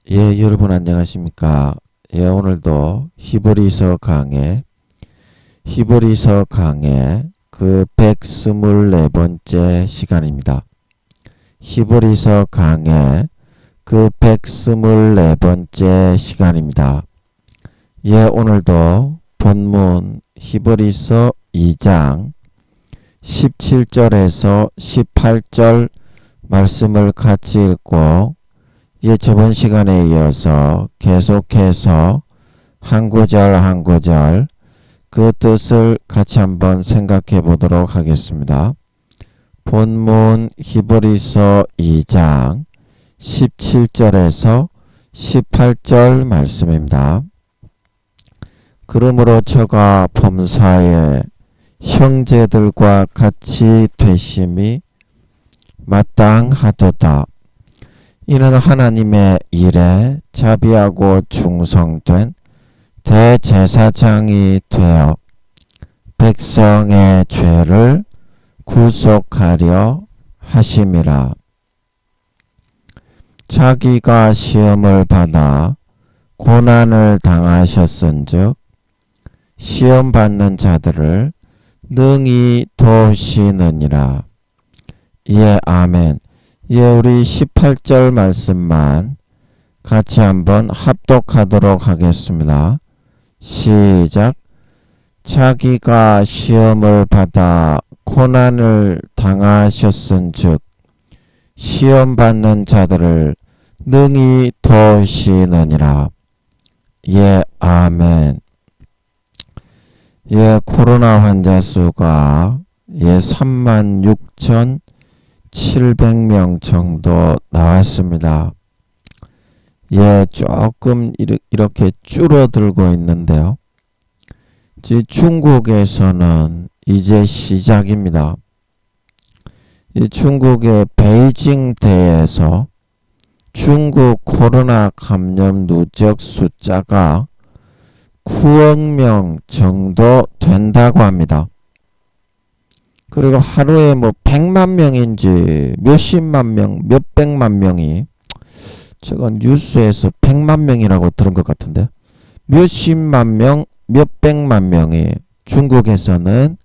여러분 안녕하십니까? 오늘도 히브리서 강의 그 124번째 시간입니다. 히브리서 강의 그 124번째 시간입니다. 오늘도 본문 히브리서 2장 17절에서 18절 말씀을 같이 읽고 저번 시간에 이어서 계속해서 한 구절 한 구절 그 뜻을 같이 한번 생각해 보도록 하겠습니다. 본문 히브리서 2장 17절에서 18절 말씀입니다. 그러므로 저가 범사에 형제들과 같이 되심이 마땅하도다. 이는 하나님의 일에 자비하고 충성된 대제사장이 되어 백성의 죄를 구속하려 하심이라. 자기가 시험을 받아 고난을 당하셨은즉 시험 받는 자들을 능히 도우시느니라. 아멘. 우리 18절 말씀만 같이 한번 합독하도록 하겠습니다. 시작. 자기가 시험을 받아 고난을 당하셨은즉 시험 받는 자들을 능히 도우시느니라. 아멘. 코로나 환자 수가 36,700명 정도 나왔습니다. 조금 이렇게 줄어들고 있는데요. 중국에서는 이제 시작입니다. 중국의 베이징대에서 중국 코로나 감염 누적 숫자가 9억 명 정도 된다고 합니다. 그리고 하루에 100만 명인지 몇십만 명, 몇백만 명이, 제가 뉴스에서 100만 명이라고 들은 것 같은데, 몇십만 명, 몇백만 명이 중국에서는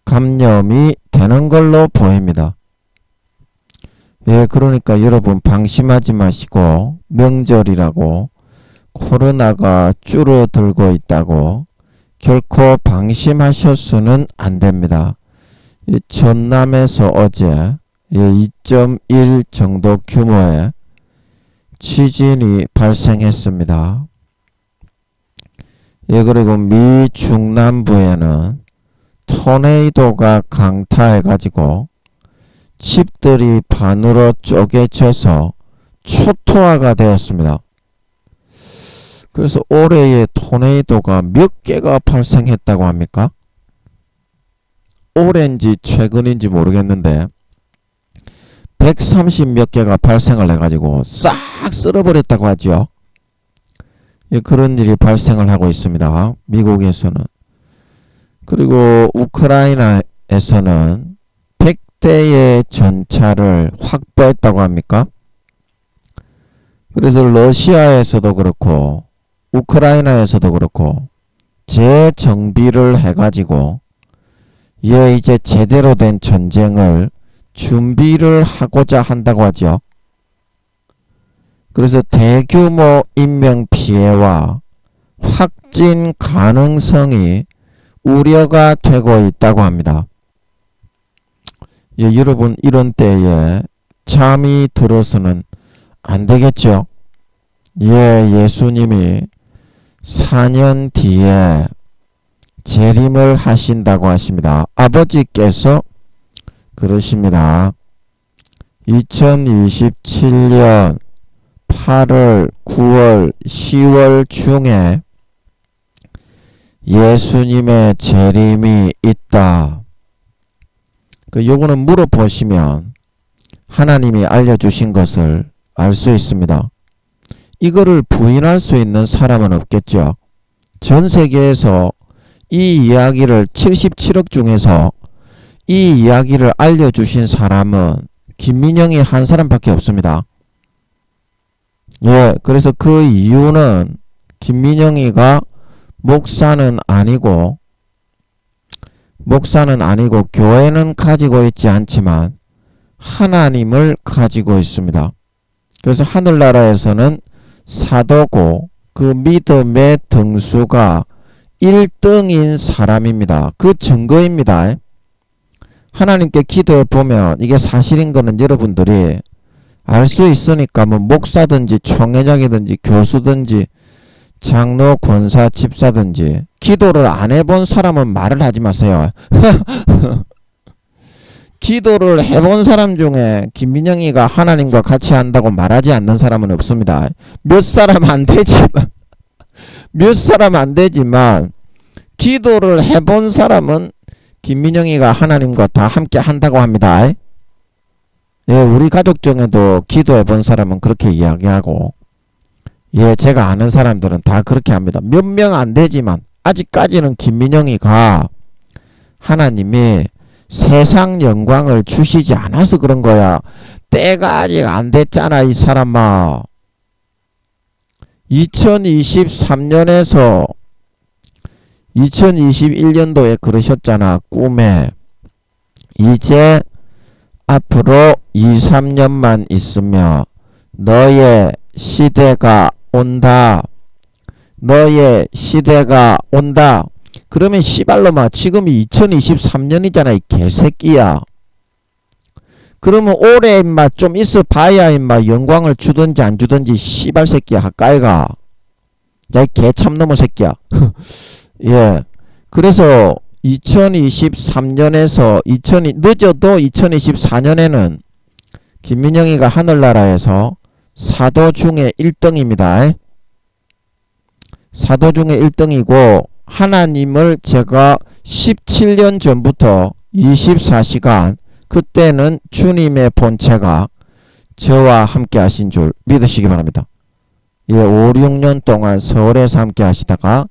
감염이 되는 걸로 보입니다. 그러니까 여러분 방심하지 마시고 명절이라고 코로나가 줄어들고 있다고 결코 방심하셔서는 안 됩니다. 전남에서 어제 2.1 정도 규모의 지진이 발생했습니다. 그리고 미 중남부에는 토네이도가 강타해가지고 집들이 반으로 쪼개져서 초토화가 되었습니다. 그래서 올해의 토네이도가 몇 개가 발생했다고 합니까? 올해인지 최근인지 모르겠는데 130 몇 개가 발생을 해가지고 싹 쓸어버렸다고 하죠. 그런 일이 발생을 하고 있습니다. 미국에서는. 그리고 우크라이나에서는 100대의 전차를 확보했다고 합니까? 그래서 러시아에서도 그렇고 우크라이나에서도 그렇고 재정비를 해가지고 이제 제대로 된 전쟁을 준비를 하고자 한다고 하죠. 그래서 대규모 인명피해와 확진 가능성이 우려가 되고 있다고 합니다. 여러분 이런 때에 잠이 들어서는 안 되겠죠. 예수님이 4년 뒤에 재림을 하신다고 하십니다. 아버지께서 그러십니다. 2027년 8월, 9월, 10월 중에 예수님의 재림이 있다. 요거는 물어보시면 하나님이 알려주신 것을 알 수 있습니다. 이거를 부인할 수 있는 사람은 없겠죠. 전 세계에서 이 이야기를 77억 중에서 이 이야기를 알려주신 사람은 김민영이 한 사람밖에 없습니다. 예, 그래서 그 이유는 김민영이가 목사는 아니고 교회는 가지고 있지 않지만 하나님을 가지고 있습니다. 그래서 하늘나라에서는 사도고 그 믿음의 등수가 1등인 사람입니다. 그 증거입니다. 하나님께 기도해 보면 이게 사실인 거는 여러분들이 알 수 있으니까 뭐 목사든지 총회장이든지 교수든지 장로, 권사, 집사든지 기도를 안 해본 사람은 말을 하지 마세요. 기도를 해본 사람 중에 김민영이가 하나님과 같이 한다고 말하지 않는 사람은 없습니다. 몇 사람 안 되지만 기도를 해본 사람은 김민영이가 하나님과 다 함께 한다고 합니다. 예, 우리 가족 중에도 기도해 본 사람은 그렇게 이야기하고, 예, 제가 아는 사람들은 다 그렇게 합니다. 몇 명 안 되지만 아직까지는 김민영이가 하나님이 세상 영광을 주시지 않아서 그런 거야. 때가 아직 안 됐잖아, 이 사람아. 2023년에서 2021년도에 그러셨잖아, 꿈에. 이제 앞으로 2, 3년만 있으며 너의 시대가 온다. 너의 시대가 온다. 그러면 씨발로마 지금이 2023년이잖아, 이 개새끼야. 그러면 올해 임마 좀 있어 봐야 임마 영광을 주든지 안 주든지 씨발 새끼야, 가까이가. 야, 이 개참놈의 새끼야. 예. 그래서 2023년에서 늦어도 2024년에는 김민영이가 하늘나라에서 사도 중에 1등입니다. 사도 중에 1등이고 하나님을 제가 17년 전부터 24시간 그때는 주님의 본체가 저와 함께 하신 줄 믿으시기 바랍니다. 예, 5, 6년 동안 서울에서 함께 하시다가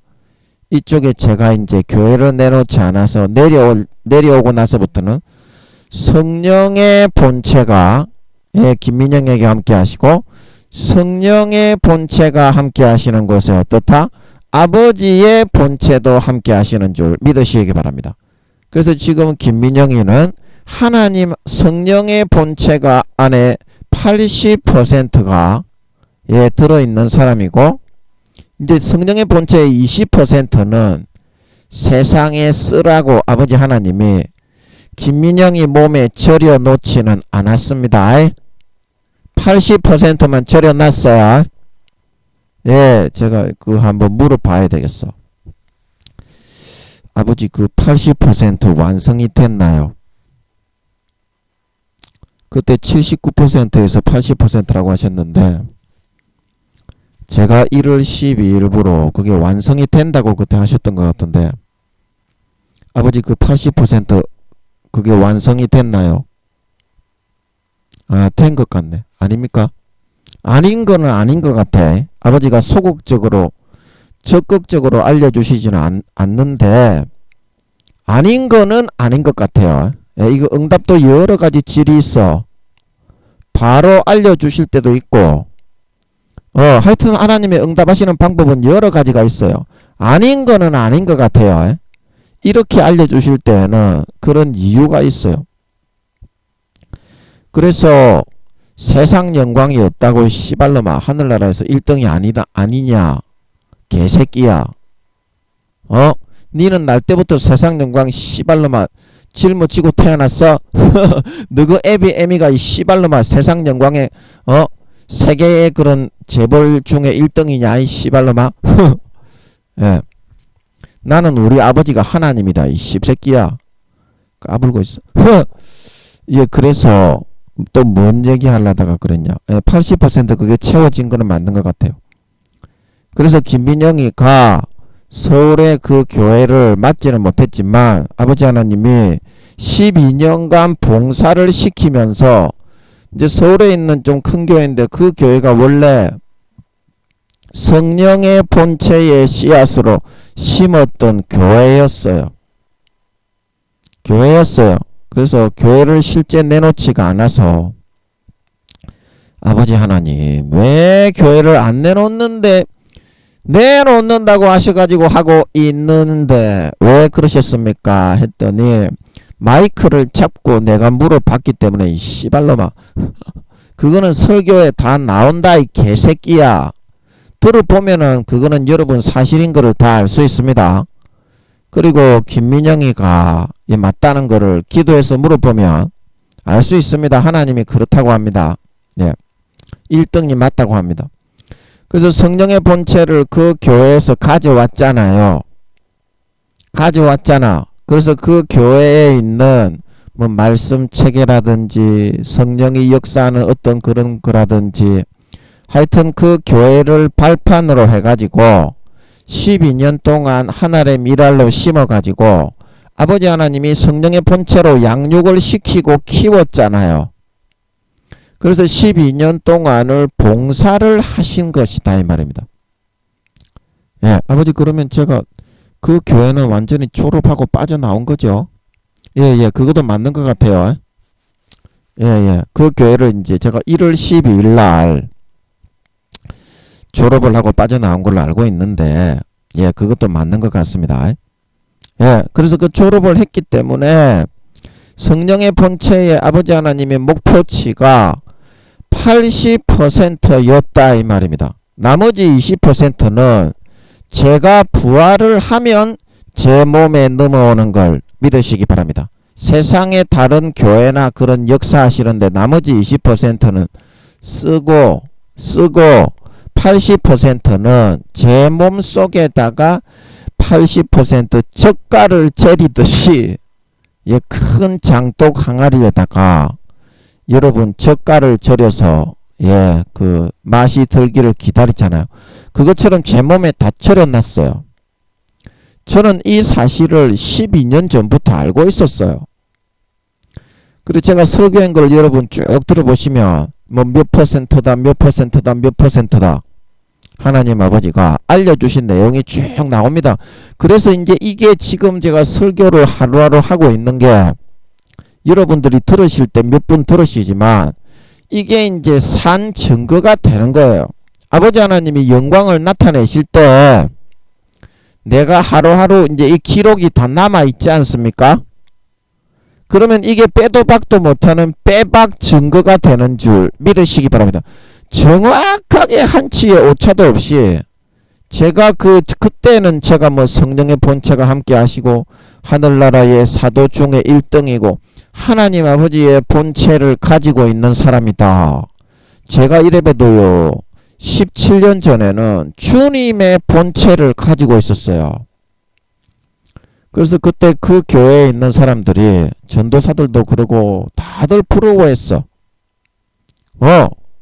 이쪽에 제가 이제 교회를 내놓지 않아서 내려오고 나서부터는 성령의 본체가 예, 김민영에게 함께 하시고 성령의 본체가 함께 하시는 곳에 어떻다? 아버지의 본체도 함께 하시는 줄 믿으시기 바랍니다. 그래서 지금 김민영이는 하나님 성령의 본체가 안에 80%가 예, 들어있는 사람이고 이제 성령의 본체의 20%는 세상에 쓰라고 아버지 하나님이 김민영이 몸에 절여 놓지는 않았습니다. 80%만 절여 놨어요. 예, 제가 그 한번 물어봐야 되겠어. 아버지 그 80% 완성이 됐나요? 그때 79%에서 80%라고 하셨는데 제가 1월 12일부로 그게 완성이 된다고 그때 하셨던 것 같은데 아버지 그 80% 그게 완성이 됐나요? 아, 된 것 같네. 아닙니까? 아닌 거는 아닌 것 같아. 아버지가 소극적으로 적극적으로 알려주시지는 않는데 아닌 거는 아닌 것 같아요. 예, 이거 응답도 여러 가지 질이 있어. 바로 알려주실 때도 있고 하여튼 하나님의 응답하시는 방법은 여러 가지가 있어요. 아닌 거는 아닌 것 같아요. 이렇게 알려주실 때는 그런 이유가 있어요. 그래서 세상 영광이 없다고 씨발놈아 하늘나라에서 1등이 아니냐 개새끼야. 니는 날 때부터 세상 영광 씨발놈아 짊어지고 태어났어? 너그 애미가 이 씨발놈아 세상 영광에 세계의 그런 재벌 중에 1등이냐 이 씨발놈아. 예. 나는 우리 아버지가 하나님이다 이 씹새끼야. 까불고 있어. 예, 그래서 또 뭔 얘기 하려다가 그랬냐. 예, 80% 그게 채워진 거는 맞는 것 같아요. 그래서 김민영이가 서울의 그 교회를 맡지는 못했지만 아버지 하나님이 12년간 봉사를 시키면서 이제 서울에 있는 좀 큰 교회인데 그 교회가 원래 성령의 본체의 씨앗으로 심었던 교회였어요. 그래서 교회를 실제 내놓지가 않아서 아버지 하나님 왜 교회를 안 내놓는데 내놓는다고 하셔가지고 하고 있는데 왜 그러셨습니까 했더니 마이크를 잡고 내가 물어봤기 때문에 이 씨발놈아 그거는 설교에 다 나온다 이 개새끼야. 들어보면은 그거는 여러분 사실인 거를 다 알 수 있습니다. 그리고 김민영이가 맞다는 거를 기도해서 물어보면 알 수 있습니다. 하나님이 그렇다고 합니다. 예. 1등이 맞다고 합니다. 그래서 성령의 본체를 그 교회에서 가져왔잖아요. 가져왔잖아. 그래서 그 교회에 있는 뭐 말씀 체계라든지 성령이 역사하는 어떤 그런 거라든지 하여튼 그 교회를 발판으로 해가지고 12년 동안 하늘의 미랄로 심어가지고 아버지 하나님이 성령의 본체로 양육을 시키고 키웠잖아요. 그래서 12년 동안을 봉사를 하신 것이다 이 말입니다. 예, 아버지 그러면 제가 그 교회는 완전히 졸업하고 빠져나온 거죠. 예, 그것도 맞는 것 같아요. 예, 그 교회를 이제 제가 1월 12일 날 졸업을 하고 빠져나온 걸로 알고 있는데 예, 그것도 맞는 것 같습니다. 예, 그래서 그 졸업을 했기 때문에 성령의 본체의 아버지 하나님의 목표치가 80%였다 이 말입니다. 나머지 20%는 제가 부활을 하면 제 몸에 넘어오는 걸 믿으시기 바랍니다. 세상의 다른 교회나 그런 역사하시는데 나머지 20%는 쓰고 80%는 제 몸 속에다가 80% 젓갈을 재리듯이 큰 장독 항아리에다가 여러분 젓갈을 절여서 그 맛이 들기를 기다리잖아요. 그것처럼 제 몸에 다 절여놨어요. 저는 이 사실을 12년 전부터 알고 있었어요. 그리고 제가 설교한 걸 여러분 쭉 들어보시면 뭐 몇 퍼센트다 몇 퍼센트다 몇 퍼센트다 하나님 아버지가 알려주신 내용이 쭉 나옵니다. 그래서 이제 이게 지금 제가 설교를 하루하루 하고 있는 게 여러분들이 들으실 때 몇 분 들으시지만 이게 이제 산 증거가 되는 거예요. 아버지 하나님이 영광을 나타내실 때 내가 하루하루 이제 이 기록이 다 남아 있지 않습니까? 그러면 이게 빼도 박도 못하는 빼박 증거가 되는 줄 믿으시기 바랍니다. 정확하게 한치의 오차도 없이 제가 그때는 제가 뭐 성령의 본체가 함께 하시고 하늘나라의 사도 중에 1등이고 하나님 아버지의 본체를 가지고 있는 사람이다. 제가 이래봬도요 17년 전에는 주님의 본체를 가지고 있었어요. 그래서 그때 그 교회에 있는 사람들이 전도사들도 그러고 다들 부러워했어.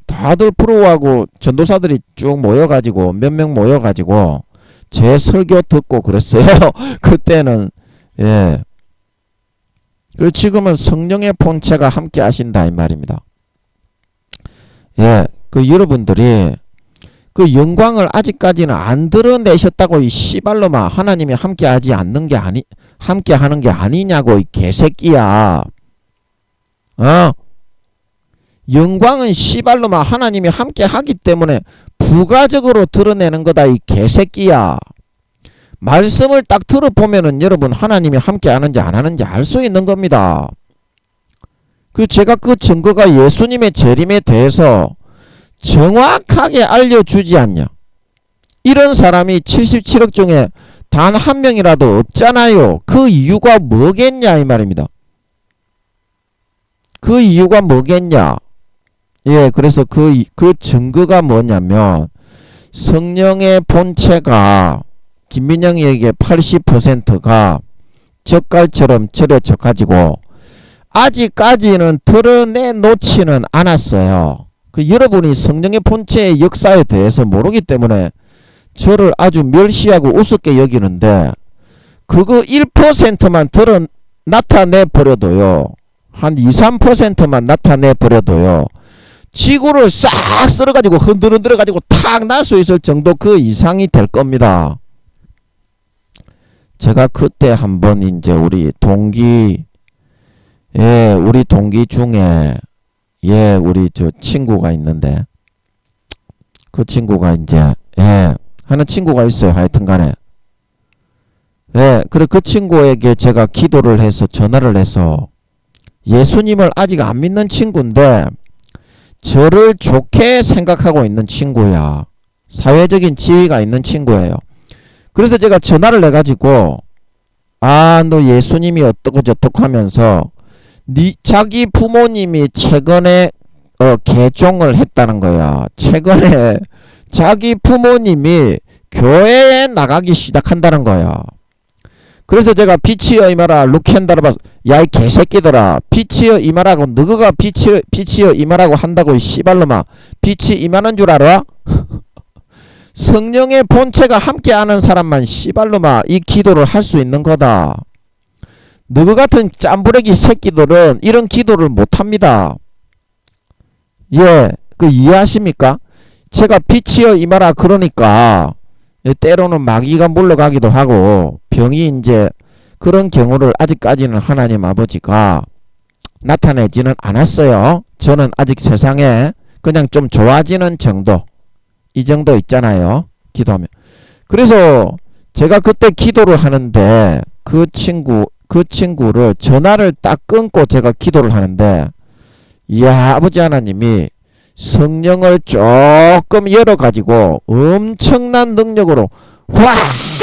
다들 부러워하고 전도사들이 쭉 모여가지고 몇 명 모여가지고 제 설교 듣고 그랬어요. 그때는 예. 그 지금은 성령의 본체가 함께 하신다 이 말입니다. 예, 그 여러분들이 그 영광을 아직까지는 안 드러내셨다고 이 씨발로마 하나님이 함께 하지 않는 게 함께 하는 게 아니냐고 이 개새끼야. 영광은 씨발로마 하나님이 함께 하기 때문에 부가적으로 드러내는 거다 이 개새끼야. 말씀을 딱 들어보면은 여러분 하나님이 함께 하는지 안 하는지 알 수 있는 겁니다. 제가 그 증거가 예수님의 재림에 대해서 정확하게 알려주지 않냐. 이런 사람이 77억 중에 단 한 명이라도 없잖아요. 그 이유가 뭐겠냐 이 말입니다. 그 이유가 뭐겠냐. 예, 그래서 그 증거가 뭐냐면 성령의 본체가 김민영이에게 80%가 젓갈처럼 절여져 가지고 아직까지는 드러내놓지는 않았어요. 여러분이 성령의 본체의 역사에 대해서 모르기 때문에 저를 아주 멸시하고 우습게 여기는데 그거 1%만 나타내버려도요. 한 2, 3%만 나타내버려도요. 지구를 싹 쓸어가지고 흔들어가지고 탁 날 수 있을 정도 그 이상이 될 겁니다. 제가 그때 한번 이제 우리 동기 중에 예, 우리 저 친구가 있는데 그 친구가 이제 하는 친구가 있어요. 하여튼 간에 그래 그 친구에게 제가 기도를 해서 전화를 해서 예수님을 아직 안 믿는 친구인데 저를 좋게 생각하고 있는 친구야. 사회적인 지위가 있는 친구예요. 그래서 제가 전화를 해가지고 너 예수님이 어떻고 저떻고 하면서 자기 부모님이 최근에 개종을 했다는 거야. 최근에 자기 부모님이 교회에 나가기 시작한다는 거야. 그래서 제가 빛이여 이마라 루켄다르바 야 이 개새끼들아 빛이여 이마라고 너가 빛이여 이마라고 한다고 이 씨발놈아 빛이 임하는 줄 알아? 성령의 본체가 함께하는 사람만 씨발놈아 이 기도를 할 수 있는 거다. 너그 같은 짬부레기 새끼들은 이런 기도를 못합니다. 예, 그 이해하십니까? 제가 빛이여 임하라 그러니까 때로는 마귀가 물러가기도 하고 병이 이제 그런 경우를 아직까지는 하나님 아버지가 나타내지는 않았어요. 저는 아직 세상에 그냥 좀 좋아지는 정도 이 정도 있잖아요. 기도하면. 그래서 제가 그때 기도를 하는데 그 친구를 전화를 딱 끊고 제가 기도를 하는데 이야 아버지 하나님이 성령을 조금 열어가지고 엄청난 능력으로 확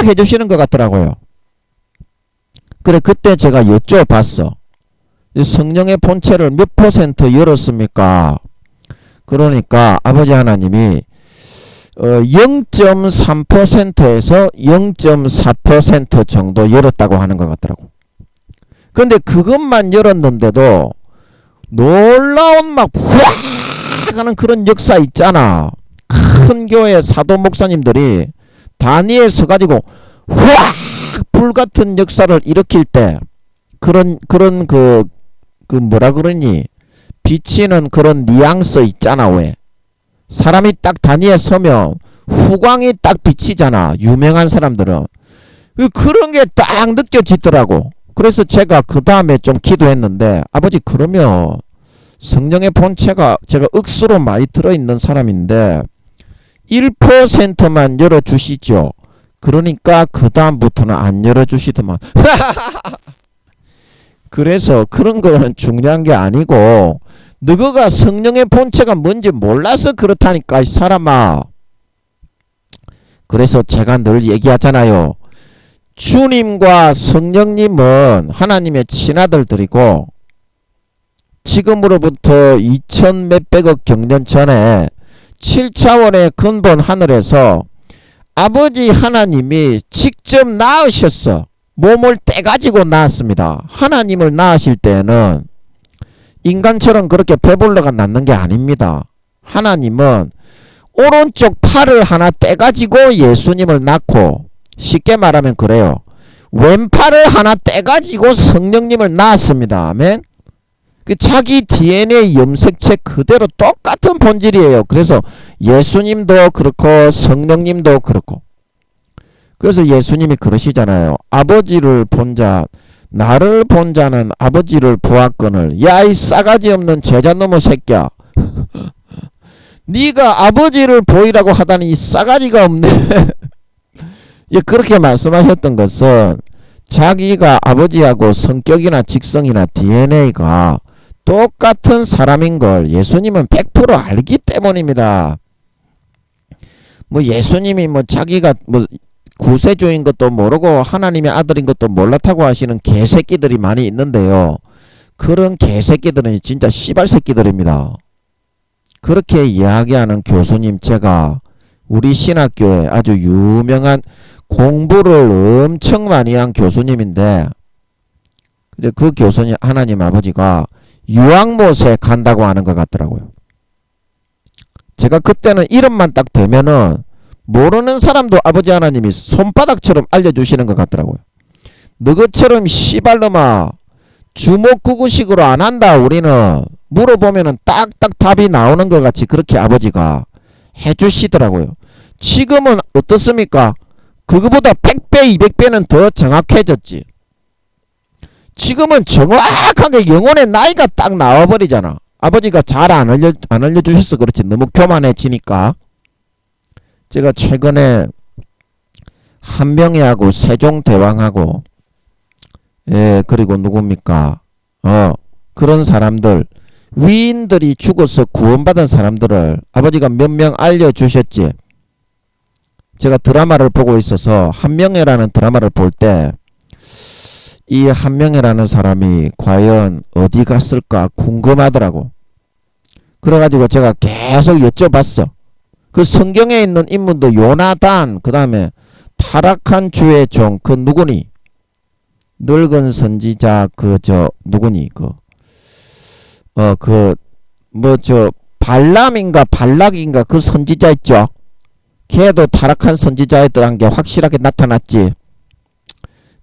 해주시는 것 같더라고요. 그래 그때 제가 여쭤봤어. 성령의 본체를 몇 % 열었습니까? 그러니까 아버지 하나님이 0.3%에서 0.4% 정도 열었다고 하는 것 같더라고. 근데 그것만 열었는데도 놀라운 막 확 하는 그런 역사 있잖아. 큰 교회 사도 목사님들이 단위에 서가지고 확 불같은 역사를 일으킬 때 그런 그 뭐라 그러니 비치는 그런 뉘앙스 있잖아. 왜 사람이 딱 단위에 서면 후광이 딱 비치잖아. 유명한 사람들은 그런 게 딱 느껴지더라고. 그래서 제가 그 다음에 좀 기도했는데 아버지 그러면 성령의 본체가 제가 억수로 많이 들어있는 사람인데 1%만 열어주시죠. 그러니까 그 다음부터는 안 열어주시더만. 그래서 그런 거는 중요한 게 아니고 너가 성령의 본체가 뭔지 몰라서 그렇다니까 이 사람아. 그래서 제가 늘 얘기하잖아요. 주님과 성령님은 하나님의 친아들들이고 지금으로부터 2000 몇백억 경년 전에 7차원의 근본 하늘에서 아버지 하나님이 직접 낳으셨어. 몸을 떼가지고 낳았습니다. 하나님을 낳으실 때는 인간처럼 그렇게 배불러가 낳는 게 아닙니다. 하나님은 오른쪽 팔을 하나 떼가지고 예수님을 낳고 쉽게 말하면 그래요. 왼팔을 하나 떼가지고 성령님을 낳았습니다. 아멘. 그 자기 DNA 염색체 그대로 똑같은 본질이에요. 그래서 예수님도 그렇고 성령님도 그렇고. 그래서 예수님이 그러시잖아요. 아버지를 본 자, 나를 본 자는 아버지를 보았거늘. 야 이 싸가지 없는 제자놈의 새끼야. 네가 아버지를 보이라고 하다니 이 싸가지가 없네. 예, 그렇게 말씀하셨던 것은 자기가 아버지하고 성격이나 직성이나 DNA가 똑같은 사람인 걸 예수님은 100% 알기 때문입니다. 뭐 예수님이 뭐 자기가 뭐 구세주인 것도 모르고 하나님의 아들인 것도 몰랐다고 하시는 개새끼들이 많이 있는데요. 그런 개새끼들은 진짜 씨발새끼들입니다. 그렇게 이야기하는 교수님 제가 우리 신학교에 아주 유명한 공부를 엄청 많이 한 교수님인데 근데 그 교수님 하나님 아버지가 유황못에 간다고 하는 것 같더라고요. 제가 그때는 이름만 딱 대면은 모르는 사람도 아버지 하나님이 손바닥처럼 알려주시는 것 같더라고요. 너것처럼 씨발놈아 주먹구구식으로 안 한다. 우리는 물어보면은 딱딱 답이 나오는 것 같이 그렇게 아버지가 해주시더라고요. 지금은 어떻습니까? 그거보다 100배 200배는 더 정확해졌지. 지금은 정확하게 영혼의 나이가 딱 나와버리잖아. 아버지가 잘 안 알려주셔서 그렇지 너무 교만해지니까 제가 최근에 한명회하고 세종대왕하고 그리고 누굽니까 그런 사람들 위인들이 죽어서 구원받은 사람들을 아버지가 몇 명 알려주셨지. 제가 드라마를 보고 있어서 한명회라는 드라마를 볼 때 이 한명회라는 사람이 과연 어디 갔을까 궁금하더라고. 그래가지고 제가 계속 여쭤봤어. 그 성경에 있는 인물도 요나단 그 다음에 타락한 주의 종 그 누구니 늙은 선지자 누구니 발람인가 발락인가 그 선지자 있죠. 걔도 타락한 선지자였더란 게 확실하게 나타났지.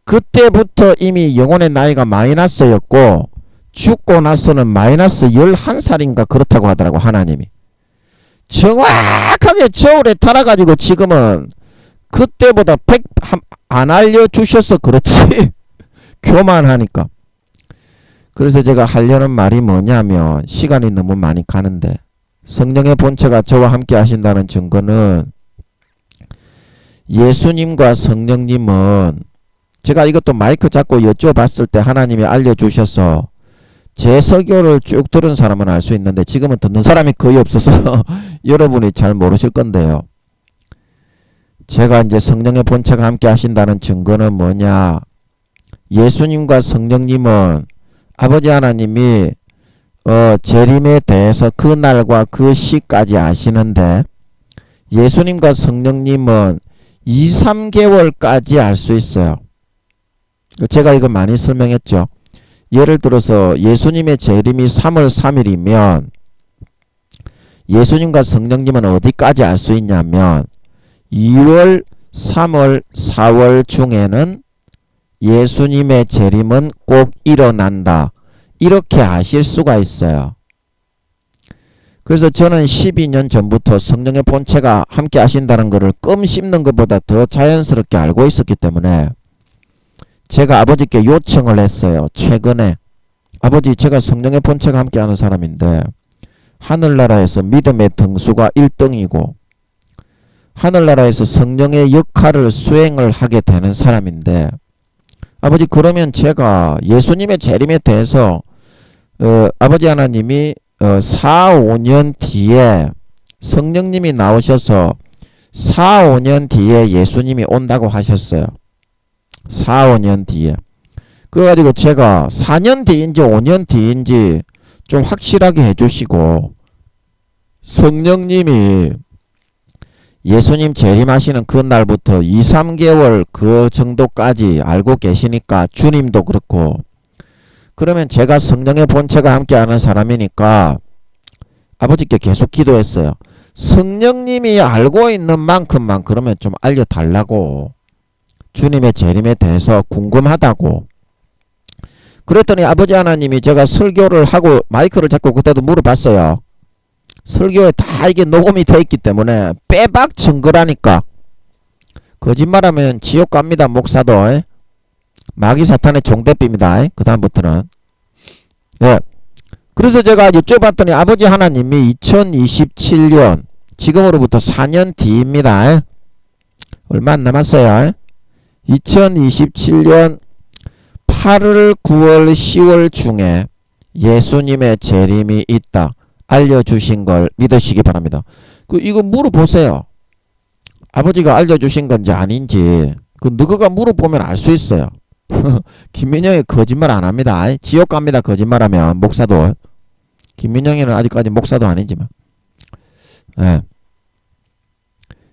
그때부터 이미 영혼의 나이가 마이너스였고 죽고 나서는 마이너스 11살인가 그렇다고 하더라고. 하나님이 정확하게 저울에 달아가지고 지금은 그때보다 100 안 알려주셔서 그렇지 교만하니까. 그래서 제가 하려는 말이 뭐냐면 시간이 너무 많이 가는데 성령의 본체가 저와 함께 하신다는 증거는 예수님과 성령님은 제가 이것도 마이크 잡고 여쭤봤을 때 하나님이 알려주셔서 제 설교를 쭉 들은 사람은 알 수 있는데 지금은 듣는 사람이 거의 없어서 여러분이 잘 모르실 건데요. 제가 이제 성령의 본체가 함께 하신다는 증거는 뭐냐. 예수님과 성령님은 아버지 하나님이 재림에 대해서 그 날과 그 시까지 아시는데 예수님과 성령님은 2, 3개월까지 알 수 있어요. 제가 이거 많이 설명했죠. 예를 들어서 예수님의 재림이 3월 3일이면 예수님과 성령님은 어디까지 알 수 있냐면 2월, 3월, 4월 중에는 예수님의 재림은 꼭 일어난다. 이렇게 아실 수가 있어요. 그래서 저는 12년 전부터 성령의 본체가 함께 하신다는 것을 껌 씹는 것보다 더 자연스럽게 알고 있었기 때문에 제가 아버지께 요청을 했어요. 최근에 아버지 제가 성령의 본체가 함께하는 사람인데 하늘나라에서 믿음의 등수가 1등이고 하늘나라에서 성령의 역할을 수행을 하게 되는 사람인데 아버지 그러면 제가 예수님의 재림에 대해서 아버지 하나님이 4, 5년 뒤에 성령님이 나오셔서 4, 5년 뒤에 예수님이 온다고 하셨어요. 4, 5년 뒤에. 그래가지고 제가 4년 뒤인지 5년 뒤인지 좀 확실하게 해주시고 성령님이 예수님 재림하시는 그 날부터 2, 3개월 그 정도까지 알고 계시니까 주님도 그렇고 그러면 제가 성령의 본체가 함께하는 사람이니까 아버지께 계속 기도했어요. 성령님이 알고 있는 만큼만 그러면 좀 알려달라고. 주님의 재림에 대해서 궁금하다고. 그랬더니 아버지 하나님이 제가 설교를 하고 마이크를 잡고 그때도 물어봤어요. 설교에 다 이게 녹음이 돼 있기 때문에 빼박 증거라니까. 거짓말하면 지옥 갑니다. 목사도. 마귀 사탄의 종대비입니다. 그 다음부터는. 그래서 제가 여쭤봤더니 아버지 하나님이 2027년 지금으로부터 4년 뒤입니다. 얼마 안 남았어요. 2027년 8월, 9월, 10월 중에 예수님의 재림이 있다. 알려주신 걸 믿으시기 바랍니다. 이거 물어보세요. 아버지가 알려주신 건지 아닌지. 누구가 물어보면 알 수 있어요. 김민영이 거짓말 안 합니다. 지옥 갑니다. 거짓말하면. 목사도. 김민영이는 아직까지 목사도 아니지만.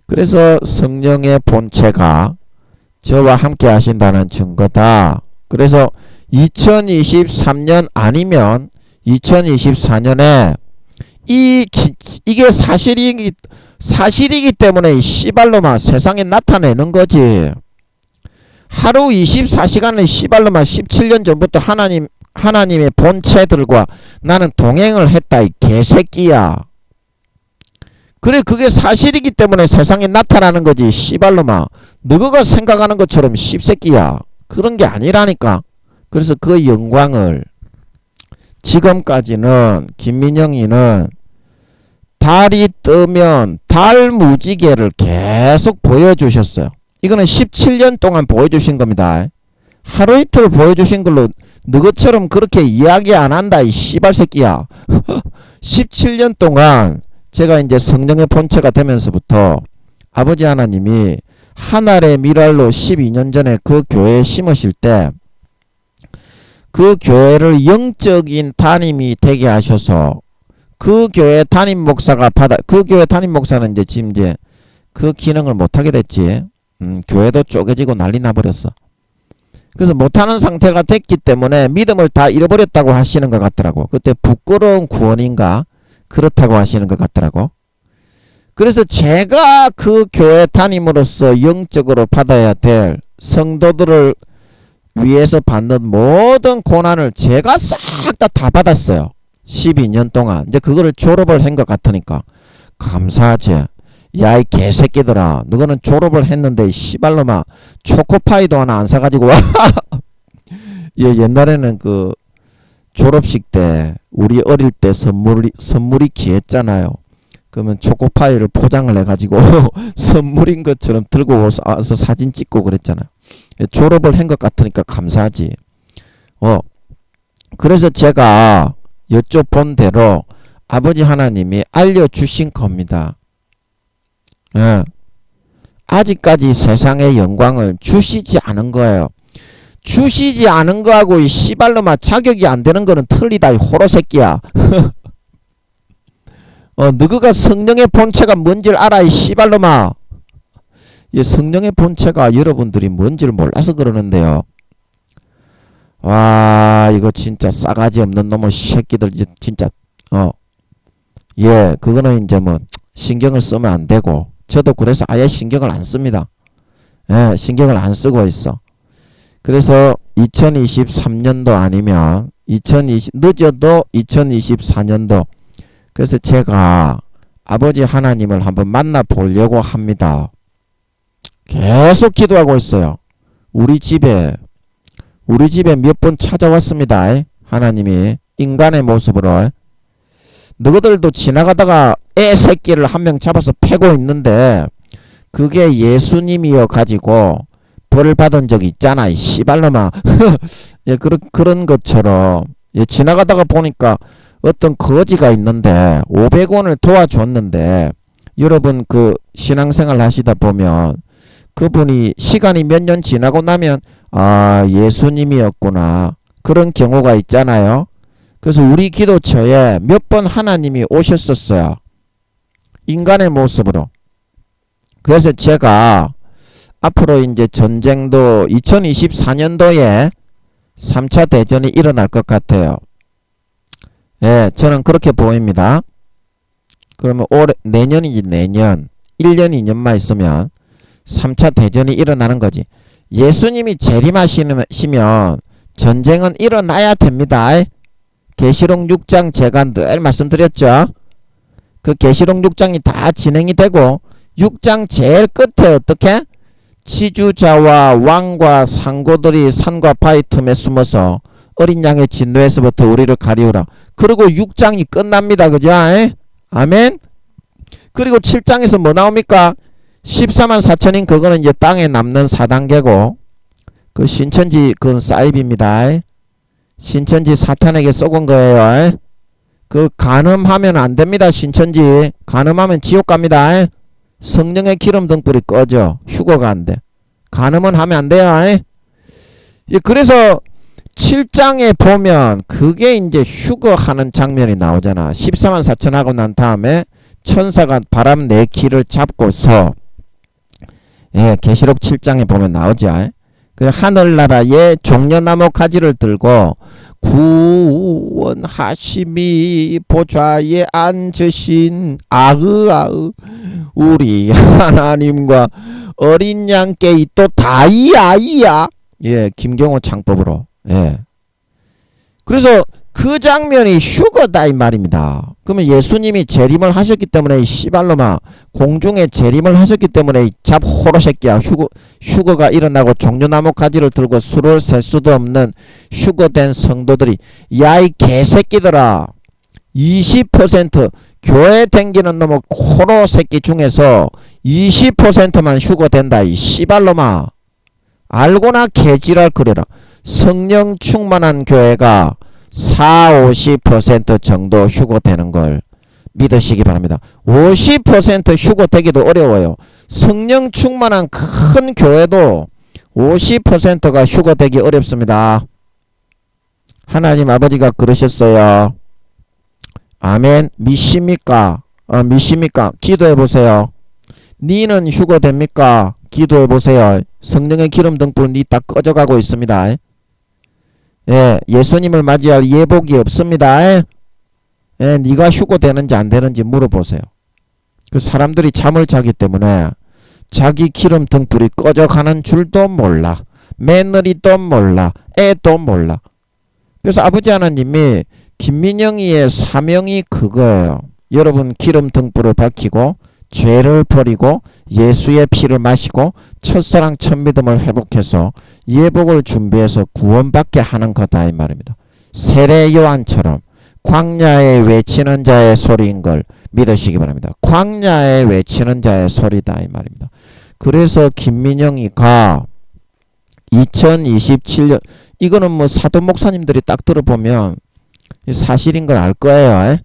그래서 성령의 본체가 저와 함께 하신다는 증거다. 그래서 2023년 아니면 2024년에 이게 사실이기 때문에 이 씨발로만 세상에 나타내는 거지. 하루 24시간을 씨발로만 17년 전부터 하나님의 본체들과 나는 동행을 했다. 이 개새끼야. 그래 그게 사실이기 때문에 세상에 나타나는 거지. 씨발로만 너가 생각하는 것처럼 씹새끼야. 그런 게 아니라니까. 그래서 그 영광을 지금까지는 김민영이는 달이 뜨면 달 무지개를 계속 보여주셨어요. 이거는 17년 동안 보여주신 겁니다. 하루 이틀 보여주신 걸로 너것처럼 그렇게 이야기 안 한다 이 씨발 새끼야. 17년 동안 제가 이제 성령의 본체가 되면서부터 아버지 하나님이 하늘의 미랄로 12년 전에 그 교회에 심으실 때 그 교회를 영적인 담임이 되게 하셔서 그 교회 담임 목사가 그 교회 담임 목사는 이제 지금 이제 그 기능을 못하게 됐지. 교회도 쪼개지고 난리 나버렸어. 그래서 못하는 상태가 됐기 때문에 믿음을 다 잃어버렸다고 하시는 것 같더라고. 그때 부끄러운 구원인가 그렇다고 하시는 것 같더라고. 그래서 제가 그 교회 담임으로서 영적으로 받아야 될 성도들을 위해서 받는 모든 고난을 제가 싹 다 받았어요. 12년 동안. 이제 그거를 졸업을 한 것 같으니까 감사하지. 야 이 개새끼들아, 너는 졸업을 했는데 씨발놈아 초코파이도 하나 안 사가지고 와. 예, 옛날에는 그 졸업식 때 우리 어릴 때 선물이 귀했잖아요. 그러면 초코파이를 포장을 해가지고 선물인 것처럼 들고 와서 사진 찍고 그랬잖아요. 졸업을 한 것 같으니까 감사하지. 그래서 제가 여쭤본 대로 아버지 하나님이 알려주신 겁니다. 예. 아직까지 세상의 영광을 주시지 않은 거예요. 주시지 않은 거하고 이 씨발놈아 자격이 안 되는 거는 틀리다 이 호로새끼야. 너가 성령의 본체가 뭔지를 알아 이 씨발놈아. 이 성령의 본체가 여러분들이 뭔지를 몰라서 그러는데요. 와 이거 진짜 싸가지 없는 놈의 새끼들 진짜 예 그거는 이제 뭐 신경을 쓰면 안 되고 저도 그래서 아예 신경을 안 씁니다. 예 신경을 안 쓰고 있어. 그래서 2023년도 아니면 늦어도 2024년도 그래서 제가 아버지 하나님을 한번 만나 보려고 합니다. 계속 기도하고 있어요. 우리 집에 몇 번 찾아왔습니다. 하나님이 인간의 모습으로. 너희들도 지나가다가 애 새끼를 한 명 잡아서 패고 있는데 그게 예수님이여 가지고 벌을 받은 적이 있잖아 이 씨발놈아. 예, 그런 것처럼 예, 지나가다가 보니까 어떤 거지가 있는데 500원을 도와줬는데 여러분 그 신앙생활 하시다 보면 그분이 시간이 몇 년 지나고 나면 아 예수님이었구나 그런 경우가 있잖아요. 그래서 우리 기도처에 몇 번 하나님이 오셨었어요. 인간의 모습으로. 그래서 제가 앞으로 이제 전쟁도 2024년도에 3차 대전이 일어날 것 같아요. 예, 저는 그렇게 보입니다. 그러면 내년이지 내년 1년 2년만 있으면 3차 대전이 일어나는 거지. 예수님이 재림하시면 전쟁은 일어나야 됩니다. 계시록 6장 제가 늘 말씀드렸죠. 그 계시록 6장이 다 진행이 되고 6장 제일 끝에 어떻게? 지주자와 왕과 상고들이 산과 바위 틈에 숨어서 어린 양의 진노에서부터 우리를 가리우라. 그리고 6장이 끝납니다. 그죠? 아멘. 그리고 7장에서 뭐 나옵니까? 14만 4천인 그거는 이제 땅에 남는 4단계고 그 신천지 그건 사입입니다. 신천지 사탄에게 쏘은 거예요. 그 간음하면 안 됩니다. 신천지 간음하면 지옥 갑니다. 성령의 기름 등불이 꺼져 휴거가 안 돼. 간음은 하면 안 돼요. 예, 그래서 7장에 보면 그게 이제 휴거하는 장면이 나오잖아. 14만 4천 하고 난 다음에 천사가 바람 네 키를 잡고서 예, 계시록 7장에 보면 나오죠. 그 하늘나라의 종려나무 가지를 들고 구원하심이 보좌에 앉으신 아으아으 우리 하나님과 어린 양께 또 다이아이야. 예, 김경호 창법으로. 예. 그래서 그 장면이 휴거다 이 말입니다. 그러면 예수님이 재림을 하셨기 때문에 이 씨발로마 공중에 재림을 하셨기 때문에 이 잡호로 새끼야 휴거가 일어나고 종려나무 가지를 들고 수를 셀 수도 없는 휴거된 성도들이 야 이 개새끼들아 20% 교회 댕기는 놈의 호로 새끼 중에서 20%만 휴거된다 이 씨발로마 알고나 개지랄 그래라. 성령 충만한 교회가 40~50% 정도 휴거되는 걸 믿으시기 바랍니다. 50% 휴거되기도 어려워요. 성령 충만한 큰 교회도 50%가 휴거되기 어렵습니다. 하나님 아버지가 그러셨어요. 아멘. 믿습니까? 믿습니까? 기도해 보세요. 니는 휴거됩니까? 기도해 보세요. 성령의 기름 등불 니 다 꺼져가고 있습니다. 예, 예수님을 맞이할 예복이 없습니다. 예, 네가 휴거되는지 안 되는지 물어보세요. 그 사람들이 잠을 자기 때문에 자기 기름 등불이 꺼져가는 줄도 몰라. 며느리도 몰라. 애도 몰라. 그래서 아버지 하나님이 김민영이의 사명이 그거예요. 여러분 기름 등불을 밝히고 죄를 버리고 예수의 피를 마시고 첫사랑 첫믿음을 회복해서 예복을 준비해서 구원받게 하는 거다 이 말입니다. 세례 요한처럼 광야에 외치는 자의 소리인 걸 믿으시기 바랍니다. 광야에 외치는 자의 소리다 이 말입니다. 그래서 김민영이가 2027년 이거는 뭐 사도 목사님들이 딱 들어보면 사실인 걸 알 거예요.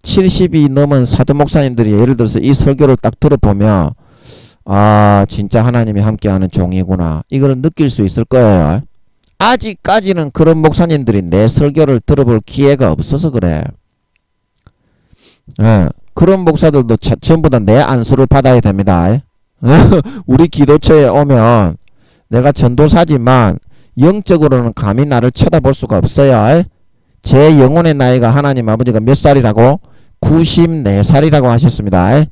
70이 넘은 사도 목사님들이 예를 들어서 이 설교를 딱 들어보면 아 진짜 하나님이 함께하는 종이구나 이걸 느낄 수 있을 거예요. 아직까지는 그런 목사님들이 내 설교를 들어볼 기회가 없어서 그래. 예, 그런 목사들도 전부 다 내 안수를 받아야 됩니다. 우리 기도처에 오면 내가 전도사지만 영적으로는 감히 나를 쳐다볼 수가 없어요. 제 영혼의 나이가 하나님 아버지가 몇 살이라고? 94살이라고 하셨습니다.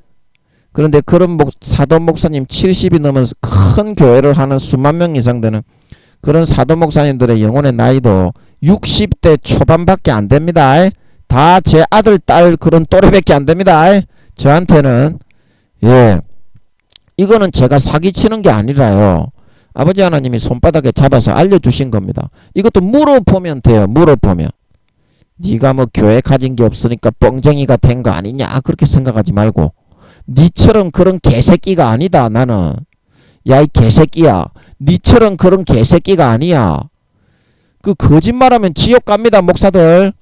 그런데 그런 사도 목사님 70이 넘은 큰 교회를 하는 수만 명 이상 되는 그런 사도 목사님들의 영혼의 나이도 60대 초반밖에 안 됩니다. 다 제 아들 딸 그런 또래밖에 안 됩니다. 저한테는 예 이거는 제가 사기치는 게 아니라요. 아버지 하나님이 손바닥에 잡아서 알려주신 겁니다. 이것도 물어보면 돼요. 물어보면. 네가 뭐 교회 가진 게 없으니까 뻥쟁이가 된 거 아니냐 그렇게 생각하지 말고 니처럼 그런 개새끼가 아니다 나는. 야 이 개새끼야 니처럼 그런 개새끼가 아니야. 그 거짓말하면 지옥 갑니다. 목사들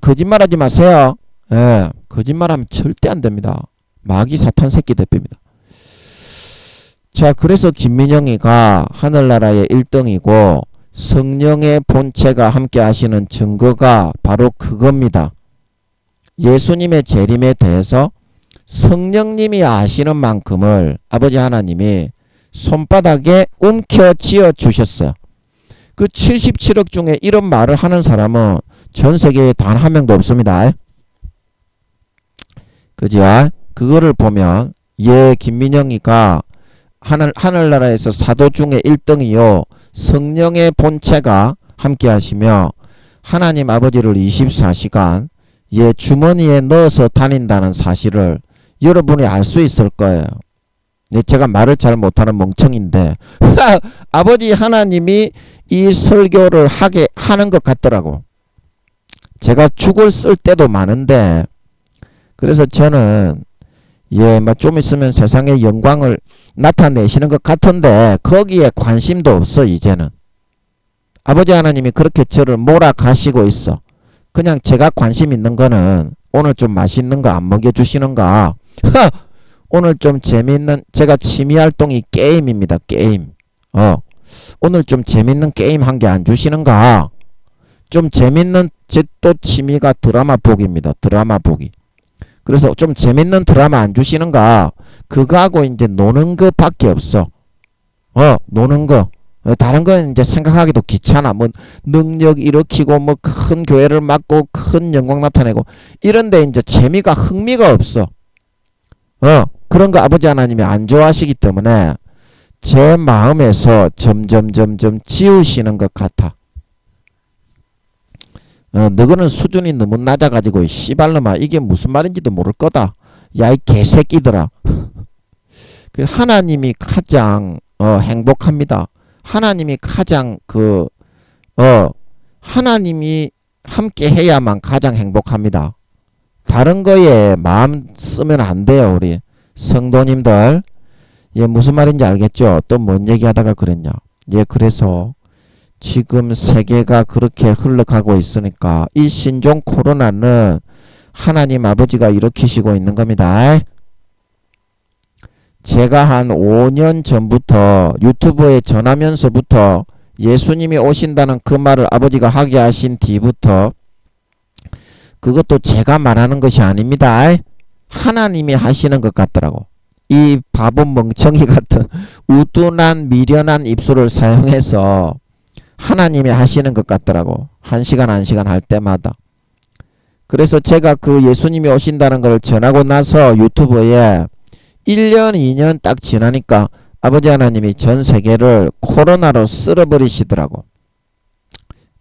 거짓말하지 마세요. 예, 거짓말하면 절대 안 됩니다. 마귀 사탄 새끼 대표입니다. 자 그래서 김민영이가 하늘나라의 1등이고 성령의 본체가 함께 하시는 증거가 바로 그겁니다. 예수님의 재림에 대해서 성령님이 아시는 만큼을 아버지 하나님이 손바닥에 움켜쥐어 주셨어요. 그 77억 중에 이런 말을 하는 사람은 전 세계에 단 한 명도 없습니다. 그죠? 그거를 보면 김민영이가 하늘나라에서 사도 중에 1등이요. 성령의 본체가 함께 하시며 하나님 아버지를 24시간 주머니에 넣어서 다닌다는 사실을 여러분이 알 수 있을 거예요. 제가 말을 잘 못하는 멍청인데 아버지 하나님이 이 설교를 하는 것 같더라고. 제가 죽을 쓸 때도 많은데 그래서 저는 좀 있으면 세상의 영광을 나타내시는 것 같은데 거기에 관심도 없어 이제는. 아버지 하나님이 그렇게 저를 몰아가시고 있어. 그냥 제가 관심 있는 거는 오늘 좀 맛있는 거 안 먹여주시는가. 오늘 좀 재밌는 제가 취미활동이 게임입니다. 게임. 오늘 좀 재밌는 게임 한 개 안 주시는가. 좀 재밌는 제 또 취미가 드라마 보기입니다. 드라마 보기. 그래서 좀 재밌는 드라마 안 주시는가? 그거하고 이제 노는 거밖에 없어. 노는 거. 다른 건 이제 생각하기도 귀찮아. 뭐 능력 일으키고 뭐 큰 교회를 맡고 큰 영광 나타내고 이런데 이제 재미가 흥미가 없어. 그런 거 아버지 하나님이 안 좋아하시기 때문에 제 마음에서 점점 지우시는 것 같아. 너거는 수준이 너무 낮아가지고 씨발놈아 이게 무슨 말인지도 모를 거다. 야 이 개새끼들아. 그 하나님이 가장 행복합니다. 하나님이 가장 하나님이 함께 해야만 가장 행복합니다. 다른 거에 마음 쓰면 안 돼요. 우리 성도님들. 예, 무슨 말인지 알겠죠? 또 뭔 얘기하다가 그랬냐. 예, 그래서 지금 세계가 그렇게 흘러가고 있으니까 이 신종 코로나는 하나님 아버지가 일으키시고 있는 겁니다. 제가 한 5년 전부터 유튜브에 전하면서부터 예수님이 오신다는 그 말을 아버지가 하게 하신 뒤부터 그것도 제가 말하는 것이 아닙니다. 하나님이 하시는 것 같더라고. 이 바보 멍청이 같은 우둔한 미련한 입술을 사용해서 하나님이 하시는 것 같더라고. 1시간 1시간 할 때마다. 그래서 제가 그 예수님이 오신다는 걸 전하고 나서 유튜브에 1년 2년 딱 지나니까 아버지 하나님이 전 세계를 코로나로 쓸어버리시더라고.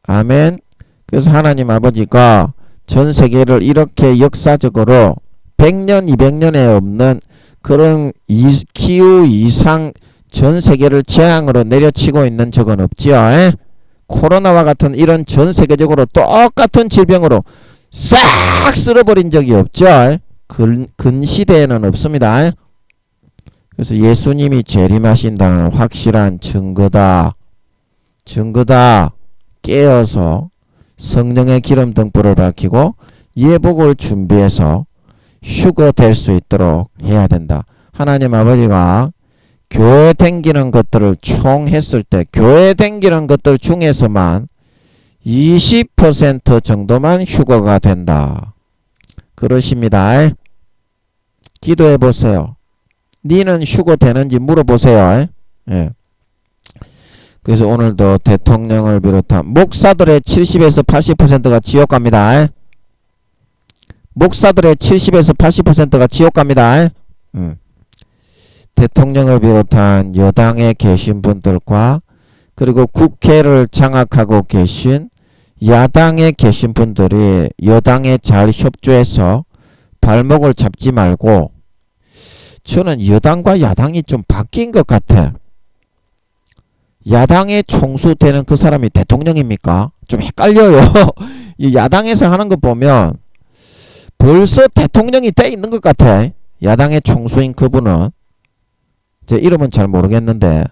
아멘. 그래서 하나님 아버지가 전 세계를 이렇게 역사적으로 100년 200년에 없는 그런 기후 이상 전 세계를 재앙으로 내려치고 있는 적은 없지요. 코로나와 같은 이런 전 세계적으로 똑같은 질병으로 싹 쓸어버린 적이 없죠. 근시대에는 없습니다. 그래서 예수님이 재림하신다는 확실한 증거다. 깨어서 성령의 기름 등불을 밝히고 예복을 준비해서 휴거될 수 있도록 해야 된다. 하나님 아버지가 교회 댕기는 것들을 총 했을 때 교회 댕기는 것들 중에서만 20% 정도만 휴거가 된다. 그러십니다. 기도해 보세요. 니는 휴거 되는지 물어보세요. 예. 그래서 오늘도 대통령을 비롯한 목사들의 70에서 80%가 지옥 갑니다. 목사들의 70에서 80%가 지옥 갑니다. 대통령을 비롯한 여당에 계신 분들과 그리고 국회를 장악하고 계신 야당에 계신 분들이 여당에 잘 협조해서 발목을 잡지 말고, 저는 여당과 야당이 좀 바뀐 것 같아. 야당에 총수되는 그 사람이 대통령입니까? 좀 헷갈려요. 이 야당에서 하는 거 보면 벌써 대통령이 돼 있는 것 같아. 야당의 총수인 그분은. 제 이름은 잘 모르겠는데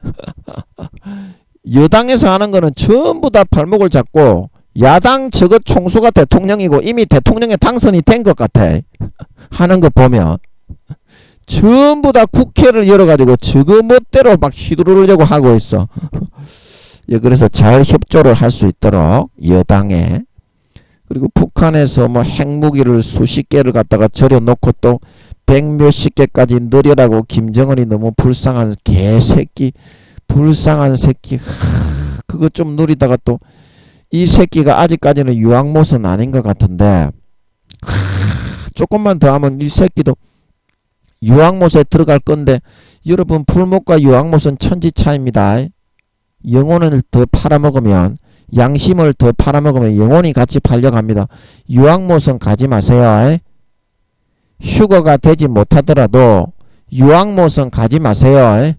여당에서 하는 거는 전부 다 발목을 잡고 야당 저거 총수가 대통령이고 이미 대통령에 당선이 된 것 같아. 하는 거 보면 전부 다 국회를 열어가지고 저거 멋대로 막 휘두르려고 하고 있어. 예, 그래서 잘 협조를 할 수 있도록 여당에, 그리고 북한에서 뭐 핵무기를 수십 개를 갖다가 절여놓고 또 100몇십 개까지 늘려라고 김정은이 너무 불쌍한 개새끼, 불쌍한 새끼. 그거 좀 누리다가 또 이 새끼가 아직까지는 유황못은 아닌 것 같은데 조금만 더 하면 이 새끼도 유황못에 들어갈 건데, 여러분 풀못과 유황못은 천지 차이입니다. 영혼을 더 팔아먹으면, 양심을 더 팔아먹으면 영혼이 같이 팔려갑니다. 유황못은 가지 마세요. 휴거가 되지 못하더라도 유황못은 가지 마세요.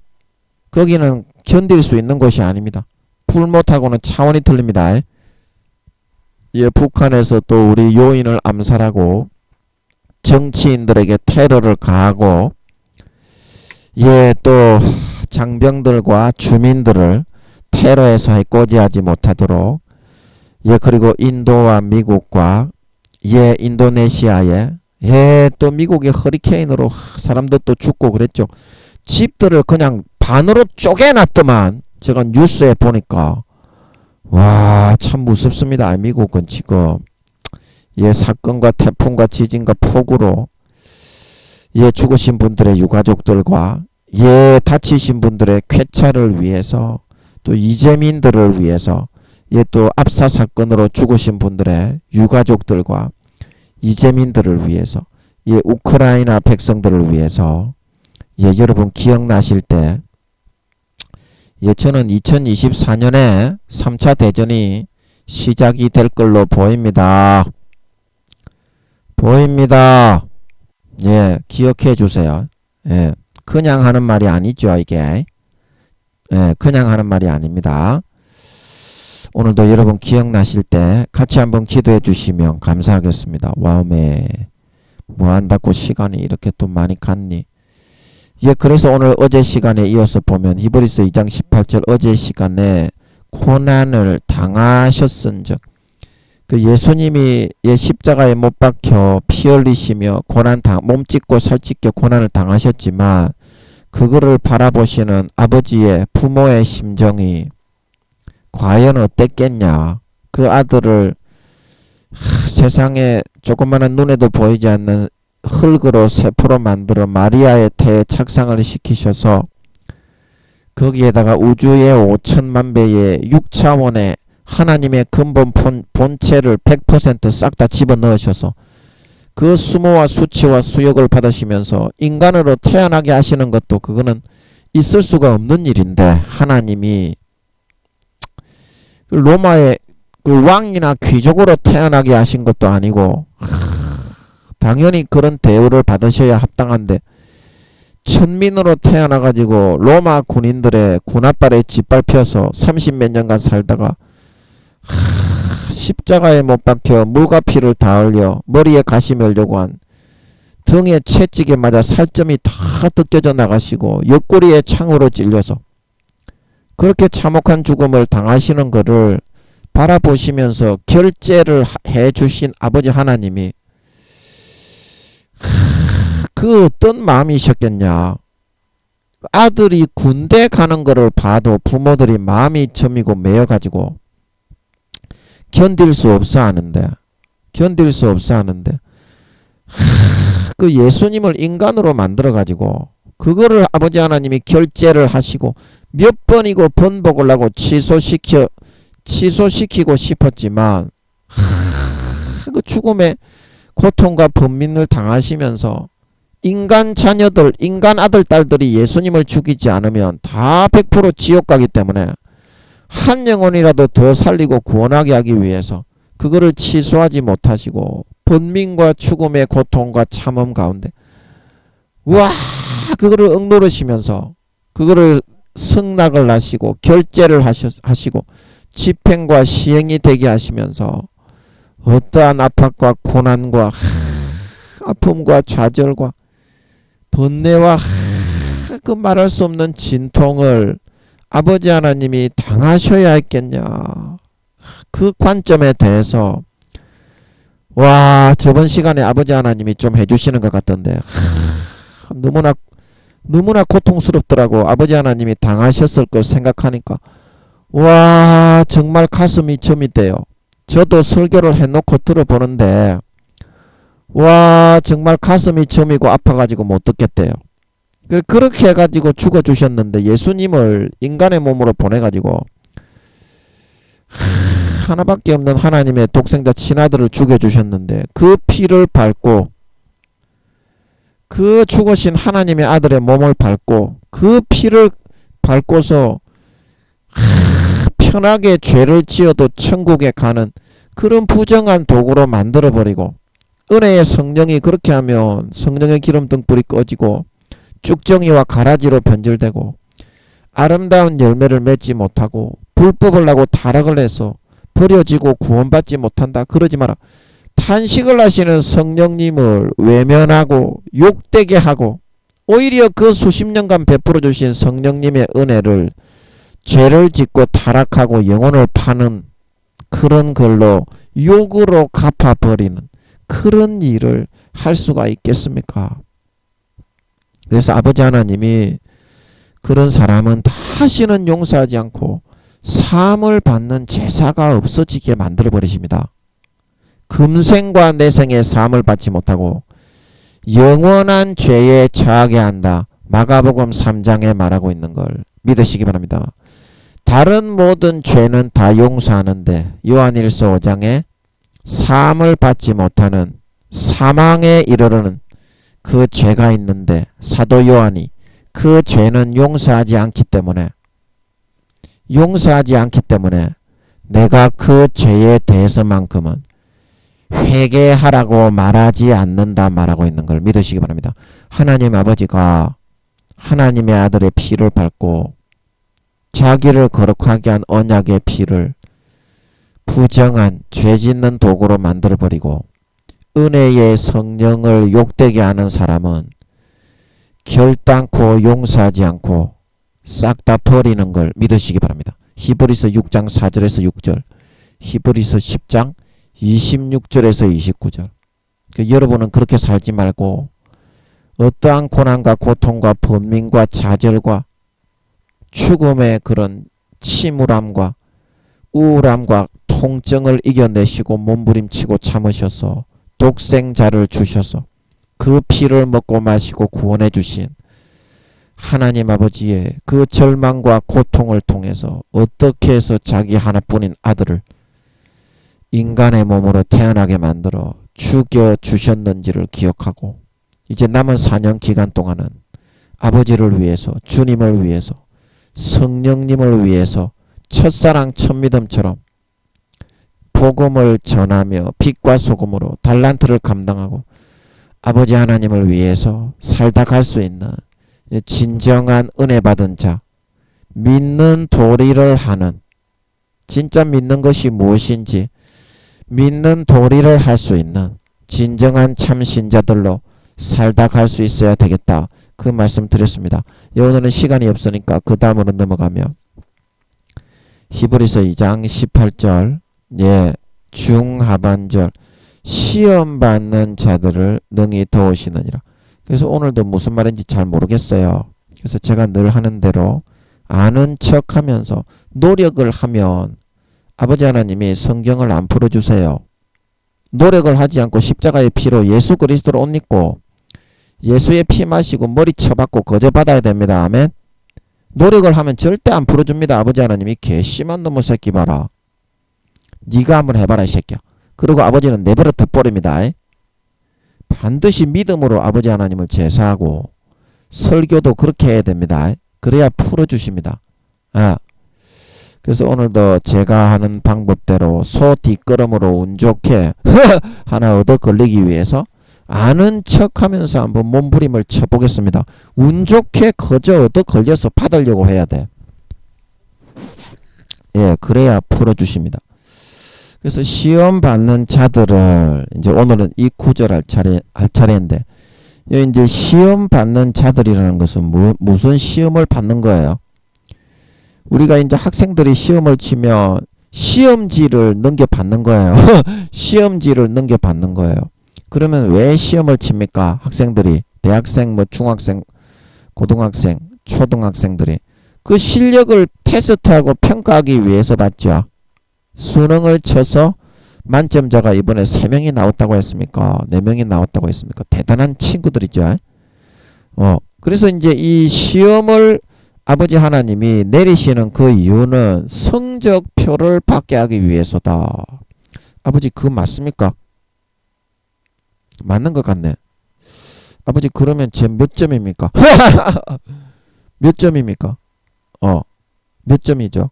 거기는 견딜 수 있는 곳이 아닙니다. 풀못하고는 차원이 틀립니다. 예, 북한에서 또 우리 요인을 암살하고 정치인들에게 테러를 가하고, 예, 또 장병들과 주민들을 테러에서 해코지하지 못하도록, 예, 그리고 인도와 미국과, 예, 인도네시아에, 예, 또 미국의 허리케인으로 사람도 또 죽고 그랬죠. 집들을 그냥 반으로 쪼개놨더만, 제가 뉴스에 보니까. 와, 참 무섭습니다. 미국은 지금. 예, 사건과 태풍과 지진과 폭우로, 예, 죽으신 분들의 유가족들과, 예, 다치신 분들의 쾌차를 위해서, 또 이재민들을 위해서, 예, 또 압사 사건으로 죽으신 분들의 유가족들과 이재민들을 위해서, 예, 우크라이나 백성들을 위해서, 예, 여러분 기억나실 때, 예, 저는 2024년에 3차 대전이 시작이 될 걸로 보입니다. 보입니다. 예, 기억해 주세요. 예, 그냥 하는 말이 아니죠, 이게. 예, 그냥 하는 말이 아닙니다. 오늘도 여러분 기억나실 때 같이 한번 기도해 주시면 감사하겠습니다. 와우매, 뭐 한다고 시간이 이렇게 또 많이 갔니? 예, 그래서 오늘 어제 시간에 이어서 보면 히브리서 2장 18절 어제 시간에 고난을 당하셨은즉, 그 예수님이 십자가에 못 박혀 피 흘리시며 몸 찢고 살 찢겨 고난을 당하셨지만 그거를 바라보시는 아버지의 부모의 심정이 과연 어땠겠냐. 그 아들을 세상에 조그마한 눈에도 보이지 않는 흙으로 세포로 만들어 마리아의 태에 착상을 시키셔서 거기에다가 우주의 5천만 배의 6차원의 하나님의 근본 본체를 100% 싹 다 집어넣으셔서 그 수모와 수치와 수욕을 받으시면서 인간으로 태어나게 하시는 것도 그거는 있을 수가 없는 일인데, 하나님이 로마의 그 왕이나 귀족으로 태어나게 하신 것도 아니고 당연히 그런 대우를 받으셔야 합당한데 천민으로 태어나가지고 로마 군인들의 군홧발에 짓밟혀서 30몇 년간 살다가 십자가에 못 박혀 물과 피를 다 흘려 머리에 가시 mel려고 한 등에 채찍에 맞아 살점이 다 뜯겨져 나가시고 옆구리에 창으로 찔려서 그렇게 참혹한 죽음을 당하시는 것을 바라보시면서 결제를 해주신 아버지 하나님이 그 어떤 마음이셨겠냐. 아들이 군대 가는 거를 봐도 부모들이 마음이 점이고 매여가지고 견딜 수 없어 하는데 그 예수님을 인간으로 만들어가지고 그거를 아버지 하나님이 결제를 하시고 몇 번이고 번복을 하고 취소시키고 싶었지만 그 죽음의 고통과 번민을 당하시면서 인간 자녀들, 인간 아들, 딸들이 예수님을 죽이지 않으면 다 100% 지옥 가기 때문에 한 영혼이라도 더 살리고 구원하게 하기 위해서 그거를 취소하지 못하시고 번민과 죽음의 고통과 참음 가운데 그거를 억누르시면서 그거를 승낙을 하시고 결제를 하시고 집행과 시행이 되게 하시면서 어떠한 압박과 고난과 아픔과 좌절과 번뇌와 그 말할 수 없는 진통을 아버지 하나님이 당하셔야 했겠냐. 그 관점에 대해서 저번 시간에 아버지 하나님이 좀 해주시는 것 같던데 너무나 고통스럽더라고. 아버지 하나님이 당하셨을 걸 생각하니까 정말 가슴이 점이 돼요. 저도 설교를 해놓고 들어보는데 정말 가슴이 점이고 아파가지고 못 듣겠대요. 그렇게 해가지고 죽어주셨는데 예수님을 인간의 몸으로 보내가지고 하나밖에 없는 하나님의 독생자 친아들을 죽여주셨는데 그 피를 밟고 그 죽으신 하나님의 아들의 몸을 밟고 그 피를 밟고서 편하게 죄를 지어도 천국에 가는 그런 부정한 도구로 만들어버리고 은혜의 성령이 그렇게 하면 성령의 기름등불이 꺼지고 쭉정이와 가라지로 변질되고 아름다운 열매를 맺지 못하고 불법을 하고 타락을 해서 버려지고 구원받지 못한다. 그러지 마라. 탄식을 하시는 성령님을 외면하고 욕되게 하고 오히려 그 수십 년간 베풀어 주신 성령님의 은혜를 죄를 짓고 타락하고 영혼을 파는 그런 걸로 욕으로 갚아버리는 그런 일을 할 수가 있겠습니까? 그래서 아버지 하나님이 그런 사람은 다시는 용서하지 않고 사함을 받는 제사가 없어지게 만들어 버리십니다. 금생과 내생의 사함을 받지 못하고 영원한 죄에 처하게 한다. 마가복음 3장에 말하고 있는 걸 믿으시기 바랍니다. 다른 모든 죄는 다 용서하는데 요한일서 5장에 사함을 받지 못하는 사망에 이르르는 그 죄가 있는데 사도 요한이 그 죄는 용서하지 않기 때문에 내가 그 죄에 대해서만큼은 회개하라고 말하지 않는다 말하고 있는 걸 믿으시기 바랍니다. 하나님 아버지가 하나님의 아들의 피를 밟고 자기를 거룩하게 한 언약의 피를 부정한 죄 짓는 도구로 만들어버리고 은혜의 성령을 욕되게 하는 사람은 결단코 용서하지 않고 싹 다 버리는 걸 믿으시기 바랍니다. 히브리서 6장 4절에서 6절, 히브리서 10장 26절에서 29절. 여러분은 그렇게 살지 말고 어떠한 고난과 고통과 번민과 좌절과 죽음의 그런 침울함과 우울함과 통증을 이겨내시고 몸부림치고 참으셔서 독생자를 주셔서 그 피를 먹고 마시고 구원해 주신 하나님 아버지의 그 절망과 고통을 통해서 어떻게 해서 자기 하나뿐인 아들을 인간의 몸으로 태어나게 만들어 죽여 주셨는지를 기억하고 이제 남은 4년 기간 동안은 아버지를 위해서, 주님을 위해서, 성령님을 위해서 첫사랑 첫믿음처럼 복음을 전하며 빛과 소금으로 달란트를 감당하고 아버지 하나님을 위해서 살다 갈 수 있는 진정한 은혜 받은 자, 믿는 도리를 하는, 진짜 믿는 것이 무엇인지 믿는 도리를 할 수 있는 진정한 참신자들로 살다 갈 수 있어야 되겠다. 그 말씀 드렸습니다. 오늘은 시간이 없으니까 그 다음으로 넘어가면 히브리서 2장 18절 중하반절 시험 받는 자들을 능히 도우시느니라. 그래서 오늘도 무슨 말인지 잘 모르겠어요. 그래서 제가 늘 하는 대로 아는 척 하면서 노력을 하면 아버지 하나님이 성경을 안 풀어주세요. 노력을 하지 않고 십자가의 피로 예수 그리스도를 옷 입고 예수의 피 마시고 머리 쳐박고 거저 받아야 됩니다. 아멘. 노력을 하면 절대 안 풀어줍니다. 아버지 하나님이 개심한 놈의 새끼 봐라. 네가 한번 해봐라 이 새끼야. 그리고 아버지는 내버려 둬버립니다. 반드시 믿음으로 아버지 하나님을 제사하고 설교도 그렇게 해야 됩니다. 그래야 풀어주십니다. 그래서 오늘도 제가 하는 방법대로 소 뒷걸음으로 운 좋게 하나 얻어 걸리기 위해서 아는 척하면서 한번 몸부림을 쳐보겠습니다. 운 좋게 거저 얻어 걸려서 받으려고 해야 돼. 그래야 풀어주십니다. 그래서 시험 받는 자들을 이제 오늘은 이 구절 할 차례인데 이제 시험 받는 자들이라는 것은 무슨 시험을 받는 거예요? 우리가 이제 학생들이 시험을 치면 시험지를 넘겨받는 거예요. 시험지를 넘겨받는 거예요. 그러면 왜 시험을 칩니까? 학생들이 대학생, 중학생, 고등학생, 초등학생들이 그 실력을 테스트하고 평가하기 위해서 받죠. 수능을 쳐서 만점자가 이번에 3명이 나왔다고 했습니까? 4명이 나왔다고 했습니까? 대단한 친구들이죠. 그래서 이제 이 시험을 아버지 하나님이 내리시는 그 이유는 성적표를 받게 하기 위해서다. 아버지 그거 맞습니까? 맞는 것 같네. 아버지 그러면 제 몇 점입니까? 몇 점입니까? 몇 점이죠?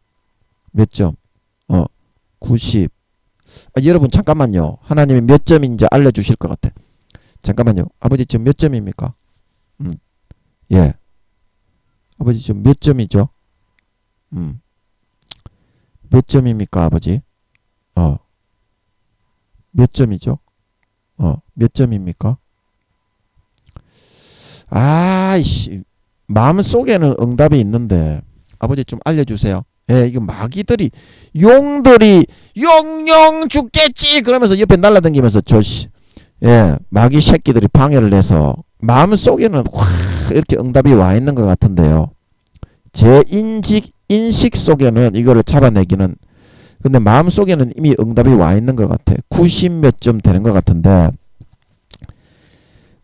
몇 점? 90. 여러분 잠깐만요. 하나님이 몇 점인지 알려주실 것 같아. 잠깐만요. 아버지 지금 몇 점입니까? 아버지 지금 몇 점이죠? 몇 점입니까 아버지? 몇 점이죠? 몇 점입니까? 아이씨, 마음속에는 응답이 있는데 아버지 좀 알려주세요. 이거 마귀들이 용들이 용용 죽겠지 그러면서 옆에 날라다니면서 마귀 새끼들이 방해를 해서 마음속에는 확 이렇게 응답이 와 있는 것 같은데요. 제 인식 속에는 이거를 잡아내기는 근데 마음속에는 이미 응답이 와 있는 것 같아. 90 몇 점 되는 것 같은데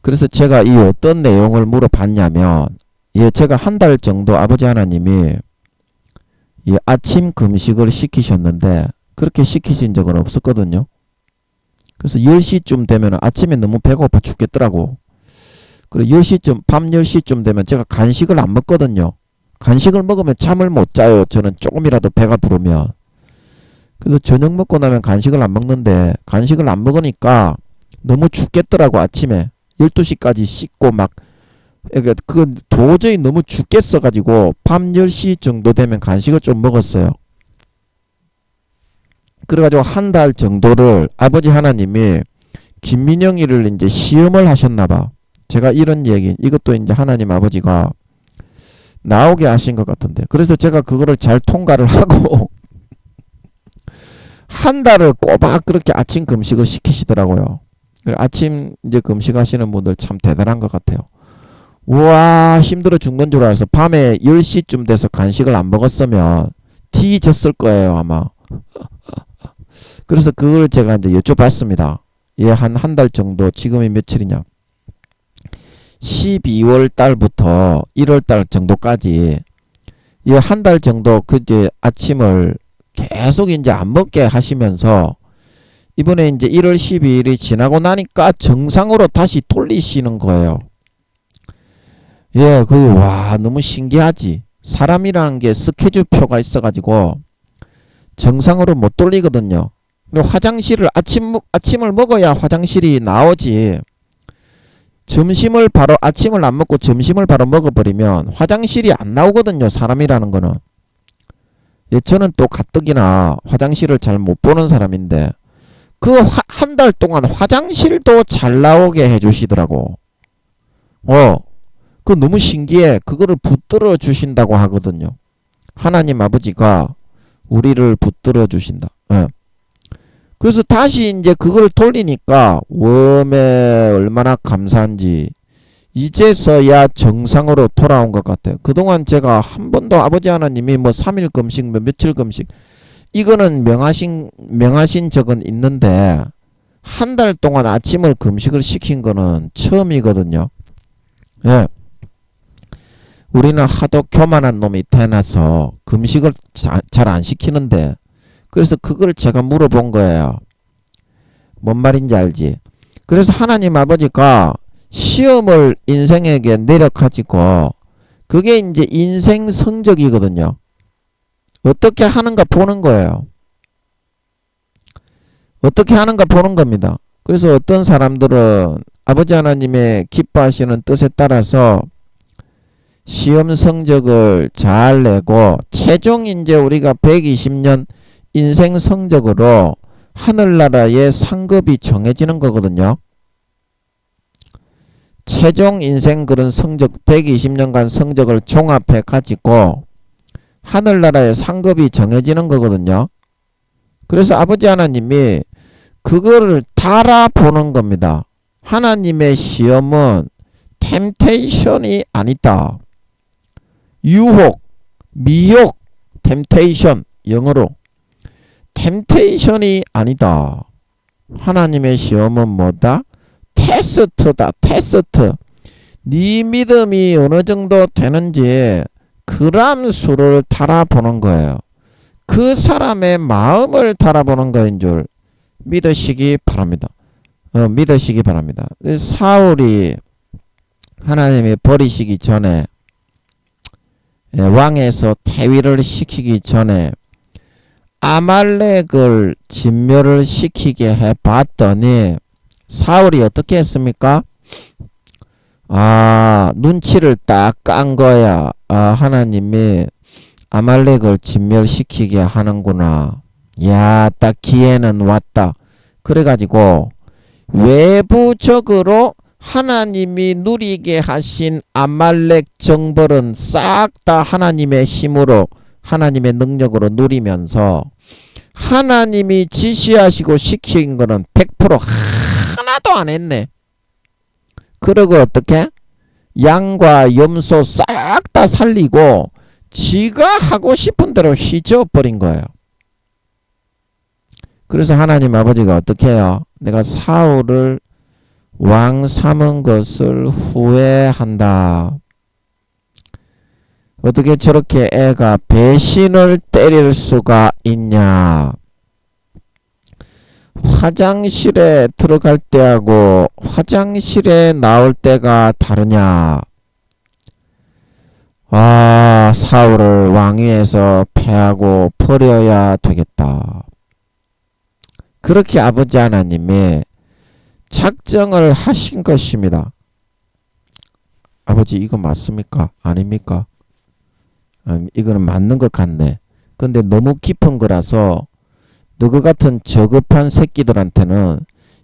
그래서 제가 이 어떤 내용을 물어봤냐면 제가 한 달 정도 아버지 하나님이 아침 금식을 시키셨는데 그렇게 시키신 적은 없었거든요. 그래서 10시쯤 되면 아침에 너무 배고파 죽겠더라고. 그리고 10시쯤 밤 10시쯤 되면 제가 간식을 안 먹거든요. 간식을 먹으면 잠을 못 자요. 저는 조금이라도 배가 부르면. 그래서 저녁 먹고 나면 간식을 안 먹는데 간식을 안 먹으니까 너무 죽겠더라고. 아침에 12시까지 씻고 막 그 도저히 너무 죽겠어 가지고 밤 10시 정도 되면 간식을 좀 먹었어요. 그래가지고 한 달 정도를 아버지 하나님이 김민영이를 이제 시험을 하셨나봐. 제가 이런 얘기, 이것도 이제 하나님 아버지가 나오게 하신 것 같은데. 그래서 제가 그거를 잘 통과를 하고 한 달을 꼬박 그렇게 아침 금식을 시키시더라고요. 아침 이제 금식하시는 분들 참 대단한 것 같아요. 우와, 힘들어 죽는 줄 알아서 밤에 10시쯤 돼서 간식을 안 먹었으면 뒤졌을 거예요, 아마. 그래서 그걸 제가 이제 여쭤봤습니다. 예, 한 달 정도, 지금이 며칠이냐? 12월 달부터 1월 달 정도까지 이 한 달 정도 그 이제 아침을 계속 이제 안 먹게 하시면서 이번에 이제 1월 12일이 지나고 나니까 정상으로 다시 돌리시는 거예요. 예, 와, 너무 신기하지. 사람이라는 게 스케줄표가 있어가지고 정상으로 못 돌리거든요. 화장실을 아침을 먹어야 화장실이 나오지. 아침을 안 먹고 점심을 바로 먹어버리면 화장실이 안 나오거든요. 사람이라는 거는. 예, 저는 또 가뜩이나 화장실을 잘 못 보는 사람인데 그 한 달 동안 화장실도 잘 나오게 해주시더라고. 그거 너무 신기해. 그거를 붙들어 주신다고 하거든요. 하나님 아버지가 우리를 붙들어 주신다. 예. 그래서 다시 이제 그걸 돌리니까 웜에 얼마나 감사한지 이제서야 정상으로 돌아온 것 같아요. 그동안 제가 한 번도 아버지 하나님이 뭐 3일 금식, 뭐 며칠 금식 이거는 명하신 적은 있는데 한 달 동안 아침을 금식을 시킨 거는 처음이거든요. 예. 우리는 하도 교만한 놈이 태어나서 금식을 잘 안 시키는데 그래서 그걸 제가 물어본 거예요. 뭔 말인지 알지? 그래서 하나님 아버지가 시험을 인생에게 내려가지고 그게 이제 인생 성적이거든요. 어떻게 하는가 보는 거예요. 어떻게 하는가 보는 겁니다. 그래서 어떤 사람들은 아버지 하나님의 기뻐하시는 뜻에 따라서 시험 성적을 잘 내고 최종 이제 우리가 120년 인생 성적으로 하늘나라의 상급이 정해지는 거거든요. 최종 인생 그런 성적 120년간 성적을 종합해 가지고 하늘나라의 상급이 정해지는 거거든요. 그래서 아버지 하나님이 그거를 달아보는 겁니다. 하나님의 시험은 템테이션이 아니다. 유혹, 미혹, 템테이션 영어로 템테이션이 아니다. 하나님의 시험은 뭐다? 테스트다. 테스트. 네 믿음이 어느 정도 되는지 그람 수를 달아보는 거예요. 그 사람의 마음을 달아보는 거인 줄 믿으시기 바랍니다. 믿으시기 바랍니다. 사울이 하나님이 버리시기 전에 왕에서 퇴위를 시키기 전에 아말렉을 진멸을 시키게 해봤더니 사울이 어떻게 했습니까? 눈치를 딱 깐 거야. 하나님이 아말렉을 진멸시키게 하는구나. 야, 딱 기회는 왔다. 그래가지고 외부적으로 하나님이 누리게 하신 아말렉 정벌은 싹 다 하나님의 힘으로 하나님의 능력으로 누리면서 하나님이 지시하시고 시킨 거는 100% 하나도 안 했네. 그러고 어떻게? 양과 염소 싹 다 살리고 지가 하고 싶은 대로 휘저어버린 거예요. 그래서 하나님 아버지가 어떻게 해요? 내가 사울을 왕 삼은 것을 후회한다. 어떻게 저렇게 애가 배신을 때릴 수가 있냐. 화장실에 들어갈 때하고 화장실에 나올 때가 다르냐. 사울을 왕위에서 패하고 버려야 되겠다. 그렇게 아버지 하나님이 작정을 하신 것입니다. 아버지 이거 맞습니까? 아닙니까? 이거는 맞는 것 같네. 근데 너무 깊은 거라서 너그 같은 저급한 새끼들한테는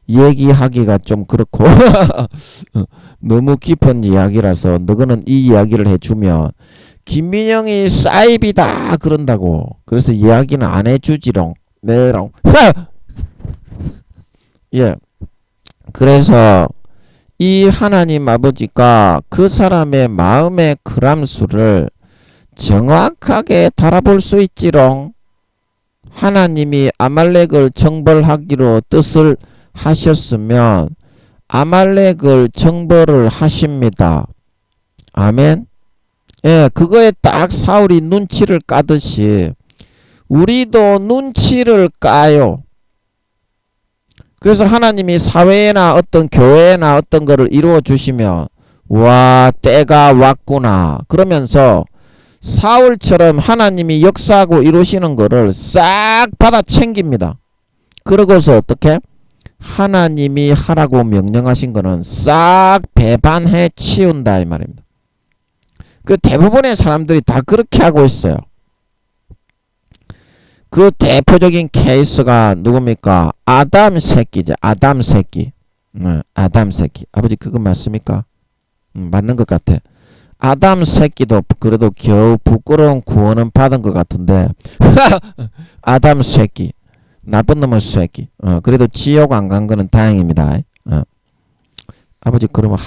얘기하기가 좀 그렇고 너무 깊은 이야기라서 너거는 이 이야기를 해주면 김민영이 사이비다 그런다고. 그래서 이야기는 안 해주지롱. 네롱. 예. 그래서 이 하나님 아버지가 그 사람의 마음의 그람수를 정확하게 달아볼 수 있지롱. 하나님이 아말렉을 정벌하기로 뜻을 하셨으면 아말렉을 정벌을 하십니다. 아멘. 예, 그거에 딱 사울이 눈치를 까듯이 우리도 눈치를 까요. 그래서 하나님이 사회나 어떤 교회나 어떤 거를 이루어 주시면 와 때가 왔구나 그러면서 사울처럼 하나님이 역사하고 이루시는 거를 싹 받아 챙깁니다. 그러고서 어떻게? 하나님이 하라고 명령하신 거는 싹 배반해 치운다 이 말입니다. 그 대부분의 사람들이 다 그렇게 하고 있어요. 그 대표적인 케이스가 누굽니까? 아담 새끼죠. 아담 새끼. 아담 새끼. 아버지 그거 맞습니까? 맞는 것 같아. 아담 새끼도 그래도 겨우 부끄러운 구원은 받은 것 같은데 아담 새끼. 나쁜 놈의 새끼. 그래도 지옥 안 간 거는 다행입니다. 아버지 그러면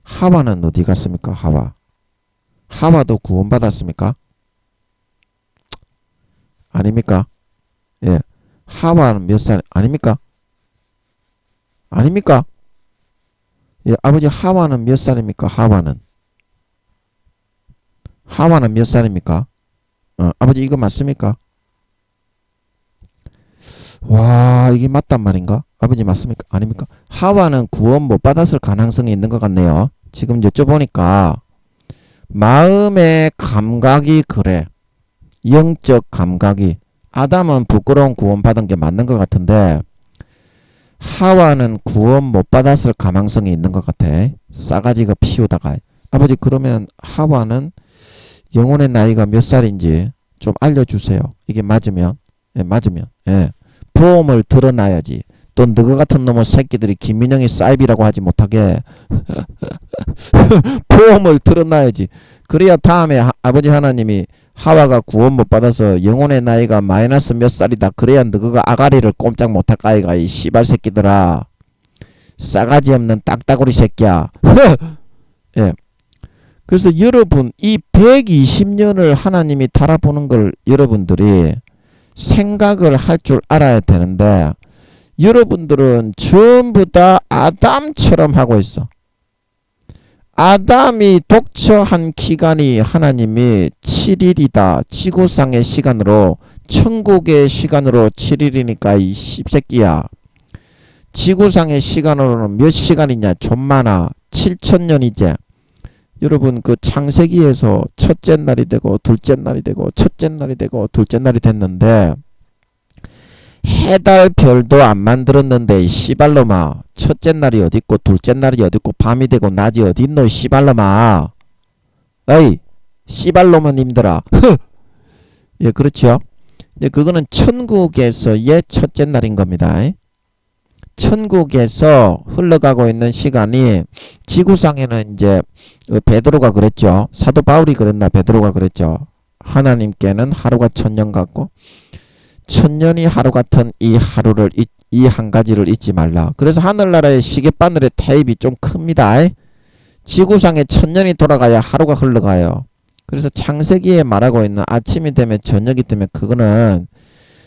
하와는 어디 갔습니까? 하와도 구원받았습니까? 아닙니까? 예. 하와는 몇 살 아닙니까? 아닙니까? 예, 아버지 하와는 몇 살입니까? 하와는 몇 살입니까? 아버지 이거 맞습니까? 와 이게 맞단 말인가? 아버지 맞습니까? 아닙니까? 하와는 구원 못 받았을 가능성이 있는 것 같네요. 지금 여쭤보니까 마음의 감각이 그래. 영적 감각이. 아담은 부끄러운 구원 받은 게 맞는 것 같은데 하와는 구원 못 받았을 가능성이 있는 것 같아. 싸가지가 피우다가. 아버지 그러면 하와는 영혼의 나이가 몇 살인지 좀 알려주세요. 이게 맞으면. 예, 맞으면. 예. 보험을 들어놔야지. 또 너희 같은 놈의 새끼들이 김민영이 사이비라고 하지 못하게 보험을 들어놔야지. 그래야 다음에 아버지 하나님이 하와가 구원 못 받아서 영혼의 나이가 마이너스 몇 살이다. 그래야 너가 아가리를 꼼짝 못할까 이가 이 씨발 새끼들아. 싸가지 없는 딱따구리 새끼야. 예. 그래서 여러분 이 120년을 하나님이 달아보는 걸 여러분들이 생각을 할 줄 알아야 되는데 여러분들은 전부 다 아담처럼 하고 있어. 아담이 독처한 기간이 하나님이 7일이다. 지구상의 시간으로 천국의 시간으로 7일이니까 이 씹새끼야. 지구상의 시간으로는 몇 시간이냐? 좀 많아. 7,000년이제. 여러분 그 창세기에서 첫째 날이 되고 둘째 날이 되고 첫째 날이 되고 둘째 날이 됐는데 해달 별도 안 만들었는데 씨발놈아 첫째 날이 어딨고 둘째 날이 어딨고 밤이 되고 낮이 어딨노 씨발놈아. 어이 씨발놈아님들아. 예 그렇죠. 예, 그거는 천국에서의 첫째 날인 겁니다. 천국에서 흘러가고 있는 시간이 지구상에는 이제 베드로가 그랬죠. 사도 바울이 그랬나 베드로가 그랬죠. 하나님께는 하루가 1000년 같고 1000년이 하루 같은 이 하루를 이 한 가지를 잊지 말라. 그래서 하늘나라의 시계바늘의 테이프가 좀 큽니다. 지구상에 1000년이 돌아가야 하루가 흘러가요. 그래서 창세기에 말하고 있는 아침이 되면 저녁이 되면 그거는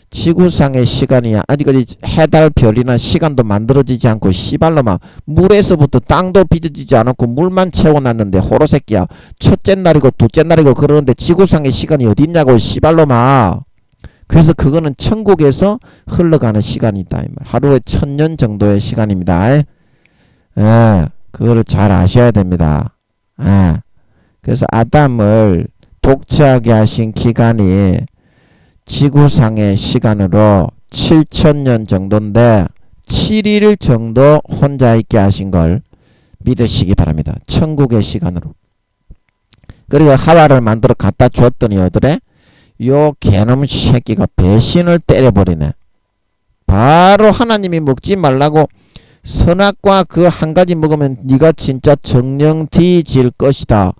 지구상의 시간이야. 아직까지 해달 별이나 시간도 만들어지지 않고 씨발놈아 물에서부터 땅도 빚어지지 않았고 물만 채워놨는데 호로새끼야. 첫째 날이고 둘째 날이고 그러는데 지구상의 시간이 어디 있냐고 씨발놈아. 그래서 그거는 천국에서 흘러가는 시간이다. 하루에 1000년 정도의 시간입니다. 그거를 잘 아셔야 됩니다. 그래서 아담을 독처하게 하신 기간이 지구상의 시간으로 7,000년 정도인데 7일 정도 혼자 있게 하신 걸 믿으시기 바랍니다. 천국의 시간으로. 그리고 하와를 만들어 갖다 줬더니 어더래? 요 개놈 새끼가 배신을 때려버리네. 바로 하나님이 먹지 말라고 선악과 그 한 가지 먹으면 네가 진짜 정령 뒤질 것이다.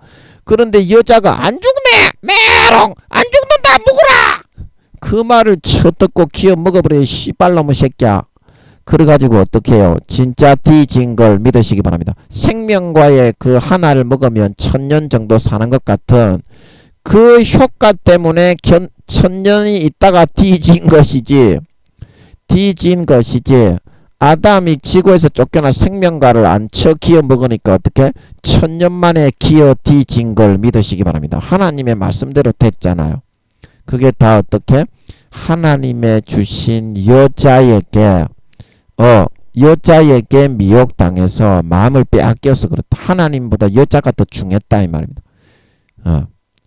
그런데 여자가 안 죽네! 메롱! 안 죽는다! 먹어라! 그 말을 쳐듣고 기어 먹어버려 씨발놈의 새끼야. 그래가지고 어떻게 해요? 진짜 뒤진 걸 믿으시기 바랍니다. 생명과의 그 하나를 먹으면 1000년 정도 사는 것 같은 그 효과 때문에 1000년이 있다가 뒤진 것이지. 아담이 지구에서 쫓겨나 생명과를 안 쳐 기어 먹으니까 어떻게? 1000년 만에 기어 뒤진 걸 믿으시기 바랍니다. 하나님의 말씀대로 됐잖아요. 그게 다 어떻게? 하나님의 주신 여자에게 미혹당해서 마음을 빼앗겨서 그렇다. 하나님보다 여자가 더 중요했다 이 말입니다.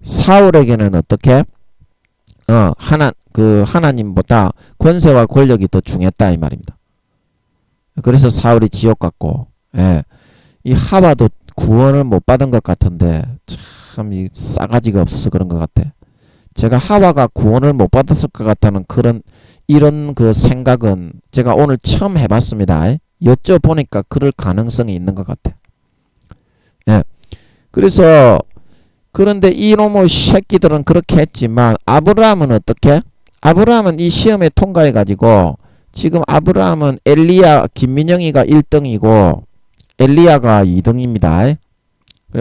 사울에게는 어떻게? 하나님보다 권세와 권력이 더 중요했다 이 말입니다. 그래서 사울이 지옥 갔고, 이 하와도 구원을 못 받은 것 같은데 참 이 싸가지가 없어서 그런 것 같아. 제가 하와가 구원을 못 받았을 것 같다는 이런 그 생각은 제가 오늘 처음 해봤습니다. 여쭤보니까 그럴 가능성이 있는 것 같아. 그래서 그런데 이놈의 새끼들은 그렇게 했지만 아브라함은 어떻게? 아브라함은 이 시험에 통과해가지고 지금 아브라함은 엘리야 김민영이가 1등이고 엘리야가 2등입니다.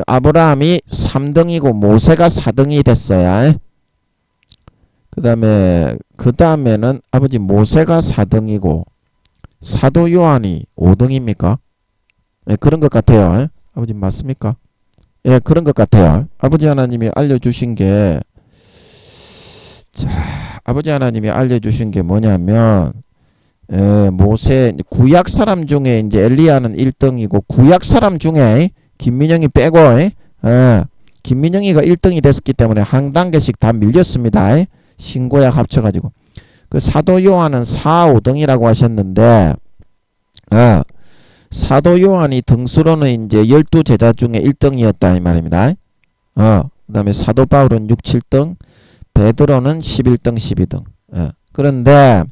아브라함이 3등이고 모세가 4등이 됐어요. 그 다음에는 아버지 모세가 4등이고 사도 요한이 5등입니까? 그런 것 같아요. 아버지 맞습니까? 그런 것 같아요. 아버지 하나님이 알려주신 게 뭐냐면 모세 구약 사람 중에 이제 엘리야는 1등이고 구약 사람 중에 김민영이 빼고 김민영이가 1등이 됐었기 때문에 한 단계씩 다 밀렸습니다. 신고약 합쳐가지고 그 사도 요한은 4, 5등이라고 하셨는데 사도 요한이 등수로는 이제 12제자 중에 1등이었다 이 말입니다. 그 다음에 사도 바울은 6, 7등, 베드로는 11등, 12등. 그런데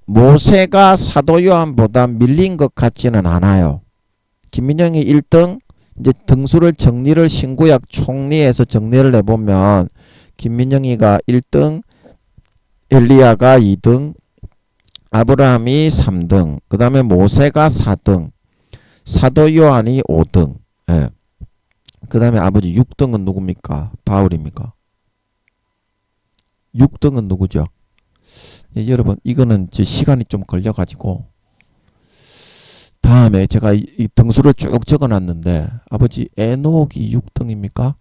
모세가 사도 요한보다 밀린 것 같지는 않아요. 김민영이 1등, 이제 등수를 신구약 총리에서 정리를 해보면 김민영이가 1등, 엘리야가 2등, 아브라함이 3등, 그 다음에 모세가 4등, 사도 요한이 5등. 그 다음에 아버지 6등은 누굽니까? 바울입니까? 6등은 누구죠? 여러분 이거는 시간이 좀 걸려가지고 다음에 제가 이 등수를 쭉 적어놨는데 아버지 에녹이 6등입니까?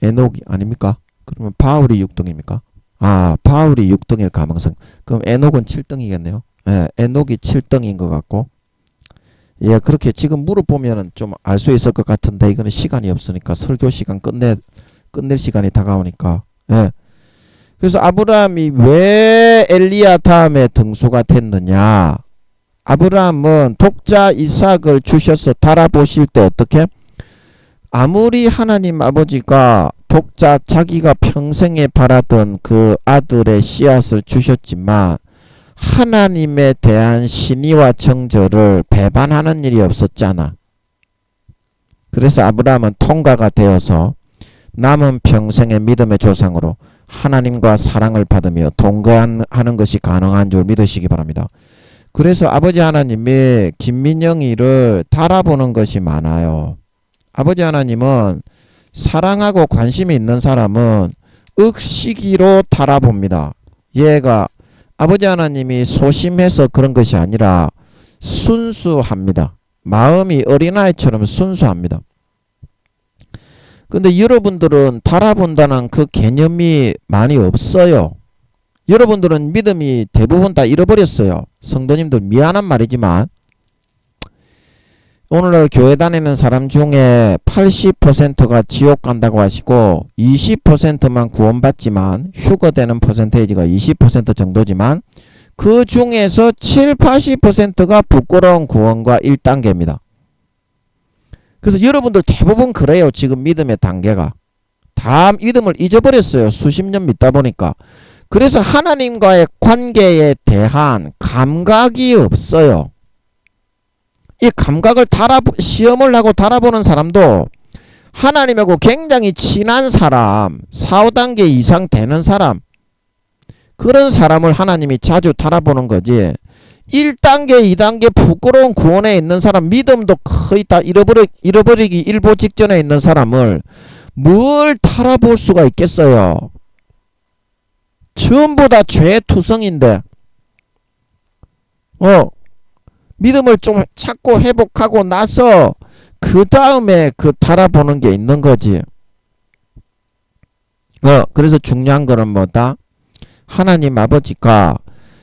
에녹이 아닙니까? 그러면 바울이 6등입니까? 바울이 6등일 가능성. 그럼 에녹은 7등이겠네요. 에녹이 7등인 것 같고 그렇게 지금 물어보면은 좀 알 수 있을 것 같은데 이거는 시간이 없으니까 설교 시간 끝낼 시간이 다가오니까 그래서 아브라함이 왜 엘리야 다음에 등수가 됐느냐? 아브라함은 독자 이삭을 주셔서 달아보실 때 어떻게? 아무리 하나님 아버지가 독자 자기가 평생에 바라던 그 아들의 씨앗을 주셨지만 하나님에 대한 신의와 정절을 배반하는 일이 없었잖아. 그래서 아브라함은 통과가 되어서 남은 평생의 믿음의 조상으로 하나님과 사랑을 받으며 동거하는 것이 가능한 줄 믿으시기 바랍니다. 그래서 아버지 하나님이 김민영이를 달아보는 것이 많아요. 아버지 하나님은 사랑하고 관심이 있는 사람은 억시기로 달아봅니다. 얘가 아버지 하나님이 소심해서 그런 것이 아니라 순수합니다. 마음이 어린아이처럼 순수합니다. 근데 여러분들은 달아본다는 그 개념이 많이 없어요. 여러분들은 믿음이 대부분 다 잃어버렸어요. 성도님들 미안한 말이지만 오늘날 교회 다니는 사람 중에 80%가 지옥 간다고 하시고 20%만 구원받지만 휴거되는 퍼센테이지가 20% 정도지만 그 중에서 7, 80%가 부끄러운 구원과 1단계입니다. 그래서 여러분들 대부분 그래요. 지금 믿음의 단계가. 다 믿음을 잊어버렸어요. 수십 년 믿다 보니까. 그래서 하나님과의 관계에 대한 감각이 없어요. 이 감각을 시험을 하고 달아보는 사람도 하나님하고 굉장히 친한 사람, 4, 5단계 이상 되는 사람, 그런 사람을 하나님이 자주 달아보는 거지. 1단계, 2단계 부끄러운 구원에 있는 사람, 믿음도 거의 다 잃어버리기 일보 직전에 있는 사람을 뭘 달아볼 수가 있겠어요. 전부 다 죄투성인데 믿음을 좀 찾고 회복하고 나서 그 다음에 달아보는 게 있는 거지. 그래서 중요한 거는 뭐다? 하나님 아버지가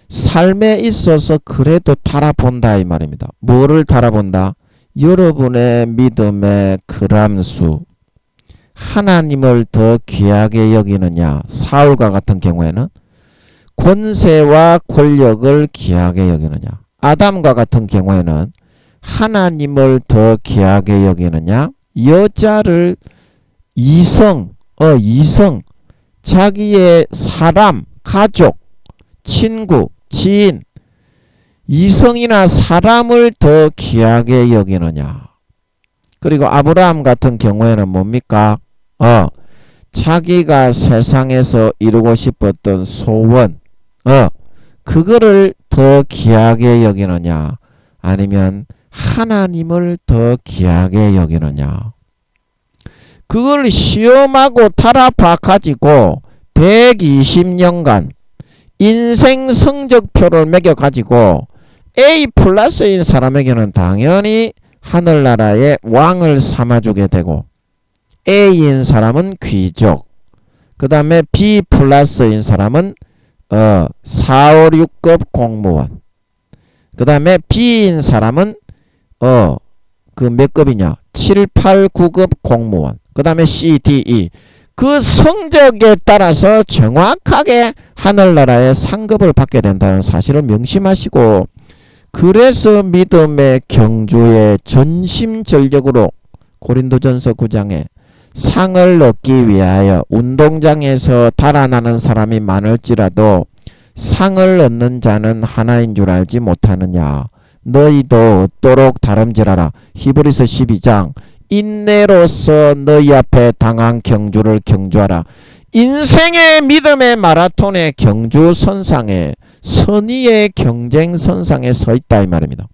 삶에 있어서 그래도 달아본다 이 말입니다. 뭐를 달아본다? 여러분의 믿음의 그람수. 하나님을 더 귀하게 여기느냐. 사울과 같은 경우에는 권세와 권력을 귀하게 여기느냐. 아담과 같은 경우에는 하나님을 더 귀하게 여기느냐. 여자를 이성, 자기의 사람, 가족, 친구, 지인, 이성이나 사람을 더 귀하게 여기느냐. 그리고 아브라함 같은 경우에는 뭡니까? 자기가 세상에서 이루고 싶었던 소원, 그거를 더 귀하게 여기느냐, 아니면 하나님을 더 귀하게 여기느냐. 그걸 시험하고 달아봐 가지고 120년간 인생 성적표를 매겨 가지고 A 플러스인 사람에게는 당연히 하늘나라의 왕을 삼아주게 되고, A인 사람은 귀족, 그 다음에 B 플러스인 사람은 4, 5, 6급 공무원, 그 다음에 B인 사람은 그 몇 급이냐? 7, 8, 9급 공무원, 그 다음에 C, D, E. 그 성적에 따라서 정확하게 하늘나라의 상급을 받게 된다는 사실을 명심하시고, 그래서 믿음의 경주에 전심전력으로 고린도전서 9장에 상을 얻기 위하여 운동장에서 달아나는 사람이 많을지라도 상을 얻는 자는 하나인 줄 알지 못하느냐. 너희도 얻도록 다름질하라. 히브리서 12장. 인내로서 너희 앞에 당한 경주를 경주하라. 인생의 믿음의 마라톤의 경주선상에, 선의의 경쟁선상에 서 있다 이 말입니다.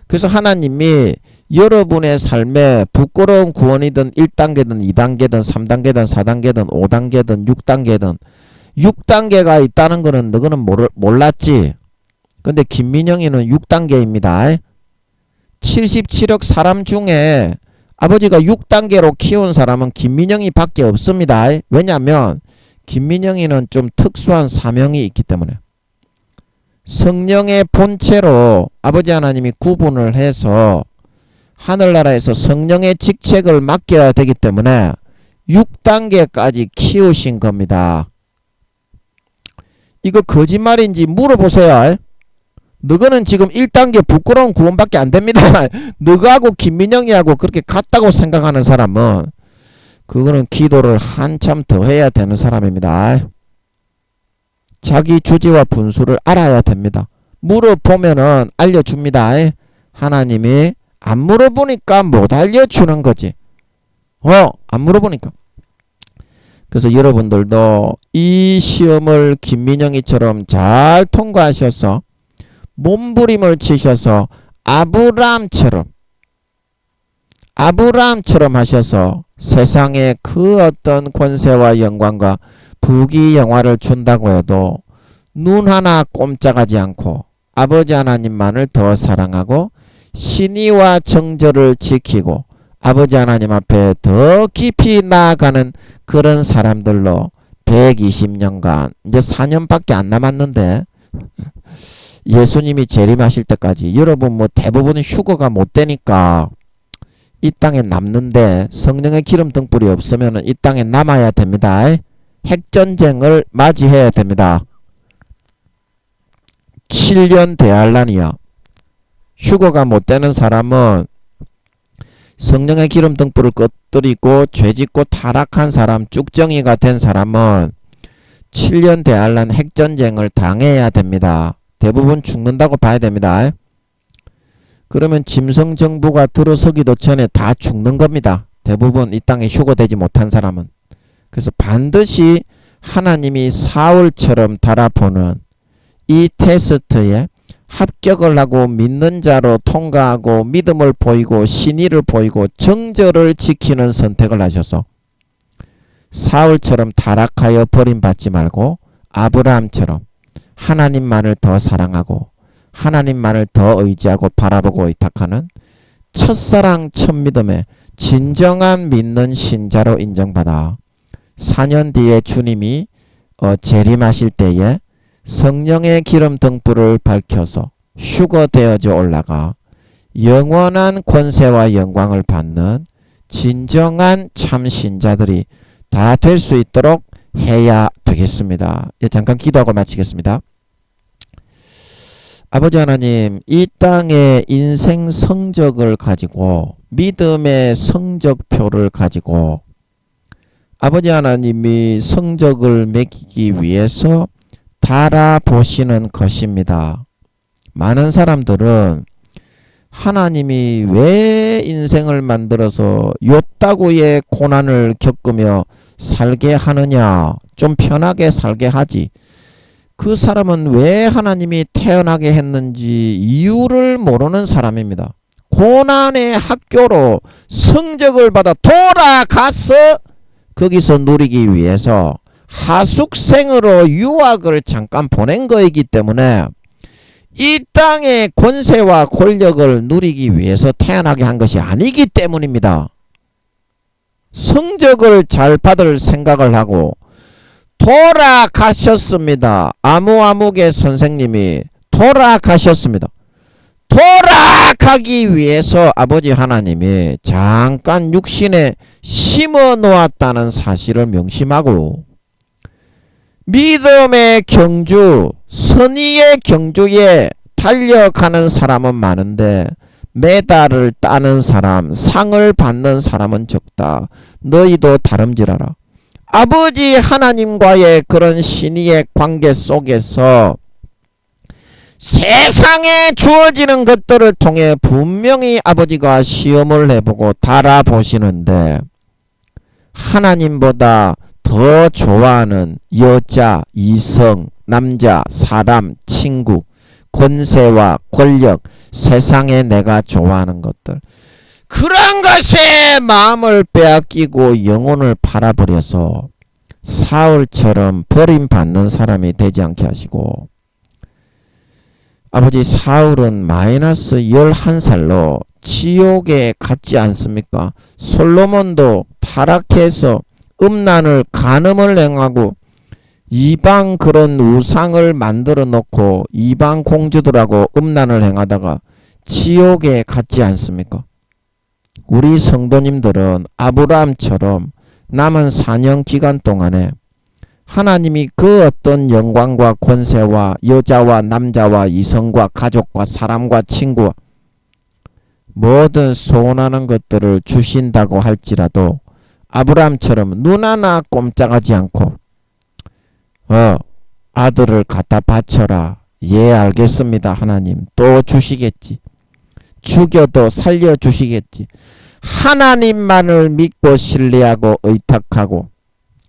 그래서 하나님이 여러분의 삶에 부끄러운 구원이든 1단계든 2단계든 3단계든 4단계든 5단계든 6단계든 6단계가 있다는 거는 너는 몰랐지. 근데 김민영이는 6단계입니다. 77억 사람 중에 아버지가 6단계로 키운 사람은 김민영이 밖에 없습니다. 왜냐하면 김민영이는 좀 특수한 사명이 있기 때문에 성령의 본체로 아버지 하나님이 구분을 해서 하늘나라에서 성령의 직책을 맡겨야 되기 때문에 6단계까지 키우신 겁니다. 이거 거짓말인지 물어보세요. 너거는 지금 1단계 부끄러운 구원밖에 안 됩니다. 너하고 김민영이하고 그렇게 같다고 생각하는 사람은 그거는 기도를 한참 더 해야 되는 사람입니다. 자기 주제와 분수를 알아야 됩니다. 물어보면은 알려줍니다. 하나님이 안 물어보니까 못 알려주는 거지. 안 물어보니까. 그래서 여러분들도 이 시험을 김민영이처럼 잘 통과하셔서 몸부림을 치셔서 아브라함처럼 하셔서 세상에 그 어떤 권세와 영광과 부귀영화를 준다고 해도 눈 하나 꼼짝하지 않고 아버지 하나님만을 더 사랑하고 신의와 정절을 지키고 아버지 하나님 앞에 더 깊이 나아가는 그런 사람들로 120년간 이제 4년밖에 안 남았는데 예수님이 재림하실 때까지 여러분 뭐 대부분은 휴거가 못 되니까 이 땅에 남는데 성령의 기름 등불이 없으면 이 땅에 남아야 됩니다. 핵전쟁을 맞이해야 됩니다. 7년 대환란이야. 휴거가 못 되는 사람은 성령의 기름 등불을 꺼뜨리고 죄짓고 타락한 사람, 쭉정이가 된 사람은 7년 대환란 핵전쟁을 당해야 됩니다. 대부분 죽는다고 봐야 됩니다. 그러면 짐승정부가 들어서기도 전에 다 죽는 겁니다. 대부분 이 땅에 휴거되지 못한 사람은. 그래서 반드시 하나님이 사울처럼 달아보는 이 테스트에 합격을 하고 믿는 자로 통과하고 믿음을 보이고 신의를 보이고 정절을 지키는 선택을 하셔서 사울처럼 타락하여 버림받지 말고 아브라함처럼 하나님만을 더 사랑하고 하나님만을 더 의지하고 바라보고 의탁하는 첫사랑 첫믿음의 진정한 믿는 신자로 인정받아 4년 뒤에 주님이 재림하실 때에 성령의 기름 등불을 밝혀서 휴거되어져 올라가 영원한 권세와 영광을 받는 진정한 참신자들이 다 될 수 있도록 해야 되겠습니다. 잠깐 기도하고 마치겠습니다. 아버지 하나님, 이 땅의 인생 성적을 가지고 믿음의 성적표를 가지고 아버지 하나님이 성적을 매기기 위해서 달아보시는 것입니다. 많은 사람들은 하나님이 왜 인생을 만들어서 요따구의 고난을 겪으며 살게 하느냐, 좀 편하게 살게 하지. 그 사람은 왜 하나님이 태어나게 했는지 이유를 모르는 사람입니다. 고난의 학교로 성적을 받아 돌아가서 거기서 누리기 위해서 하숙생으로 유학을 잠깐 보낸 거이기 때문에 이 땅의 권세와 권력을 누리기 위해서 태어나게 한 것이 아니기 때문입니다. 성적을 잘 받을 생각을 하고 돌아가셨습니다. 아무아무개 선생님이 돌아가셨습니다. 돌아가기 위해서 아버지 하나님이 잠깐 육신에 심어 놓았다는 사실을 명심하고 믿음의 경주, 선의의 경주에 달려가는 사람은 많은데 메달을 따는 사람, 상을 받는 사람은 적다. 너희도 다름질하라. 아버지 하나님과의 그런 신의의 관계 속에서 세상에 주어지는 것들을 통해 분명히 아버지가 시험을 해보고 달아보시는데 하나님보다 더 좋아하는 여자, 이성, 남자, 사람, 친구, 권세와 권력, 세상에 내가 좋아하는 것들, 그런 것에 마음을 빼앗기고 영혼을 팔아버려서 사울처럼 버림받는 사람이 되지 않게 하시고, 아버지 사울은 마이너스 11살로 지옥에 갔지 않습니까? 솔로몬도 타락해서 음란을 간음을 행하고 이방 그런 우상을 만들어 놓고 이방 공주들하고 음란을 행하다가 지옥에 갔지 않습니까? 우리 성도님들은 아브라함처럼 남은 4년 기간 동안에 하나님이 그 어떤 영광과 권세와 여자와 남자와 이성과 가족과 사람과 친구와 모든 소원하는 것들을 주신다고 할지라도 아브라함처럼 눈 하나 꼼짝하지 않고 아들을 갖다 바쳐라. 예, 알겠습니다. 하나님 또 주시겠지. 죽여도 살려주시겠지. 하나님만을 믿고 신뢰하고 의탁하고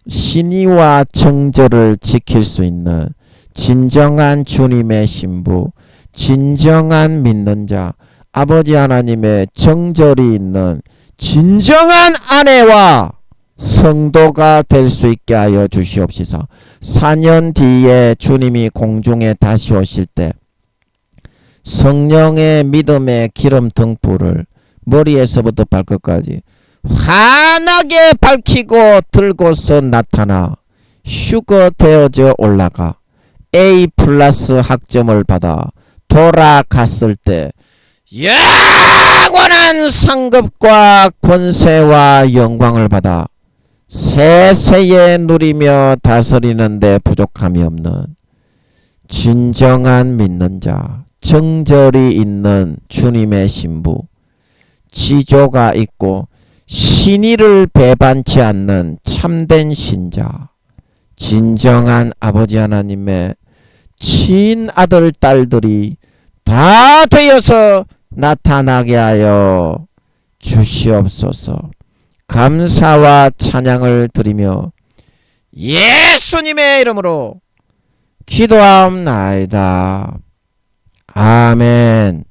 신의와 정절을 지킬 수 있는 진정한 주님의 신부, 진정한 믿는 자, 아버지 하나님의 정절이 있는 진정한 아내와 성도가 될 수 있게 하여 주시옵시서. 4년 뒤에 주님이 공중에 다시 오실 때 성령의 믿음의 기름 등불을 머리에서부터 발끝까지 환하게 밝히고 들고서 나타나 휴거되어져 올라가 A+ 학점을 받아 돌아갔을 때 영원한 상급과 권세와 영광을 받아 세세에 누리며 다스리는 데 부족함이 없는 진정한 믿는 자, 정절이 있는 주님의 신부, 지조가 있고 신의를 배반치 않는 참된 신자, 진정한 아버지 하나님의 친아들 딸들이 다 되어서 나타나게 하여 주시옵소서. 감사와 찬양을 드리며 예수님의 이름으로 기도하옵나이다. 아멘.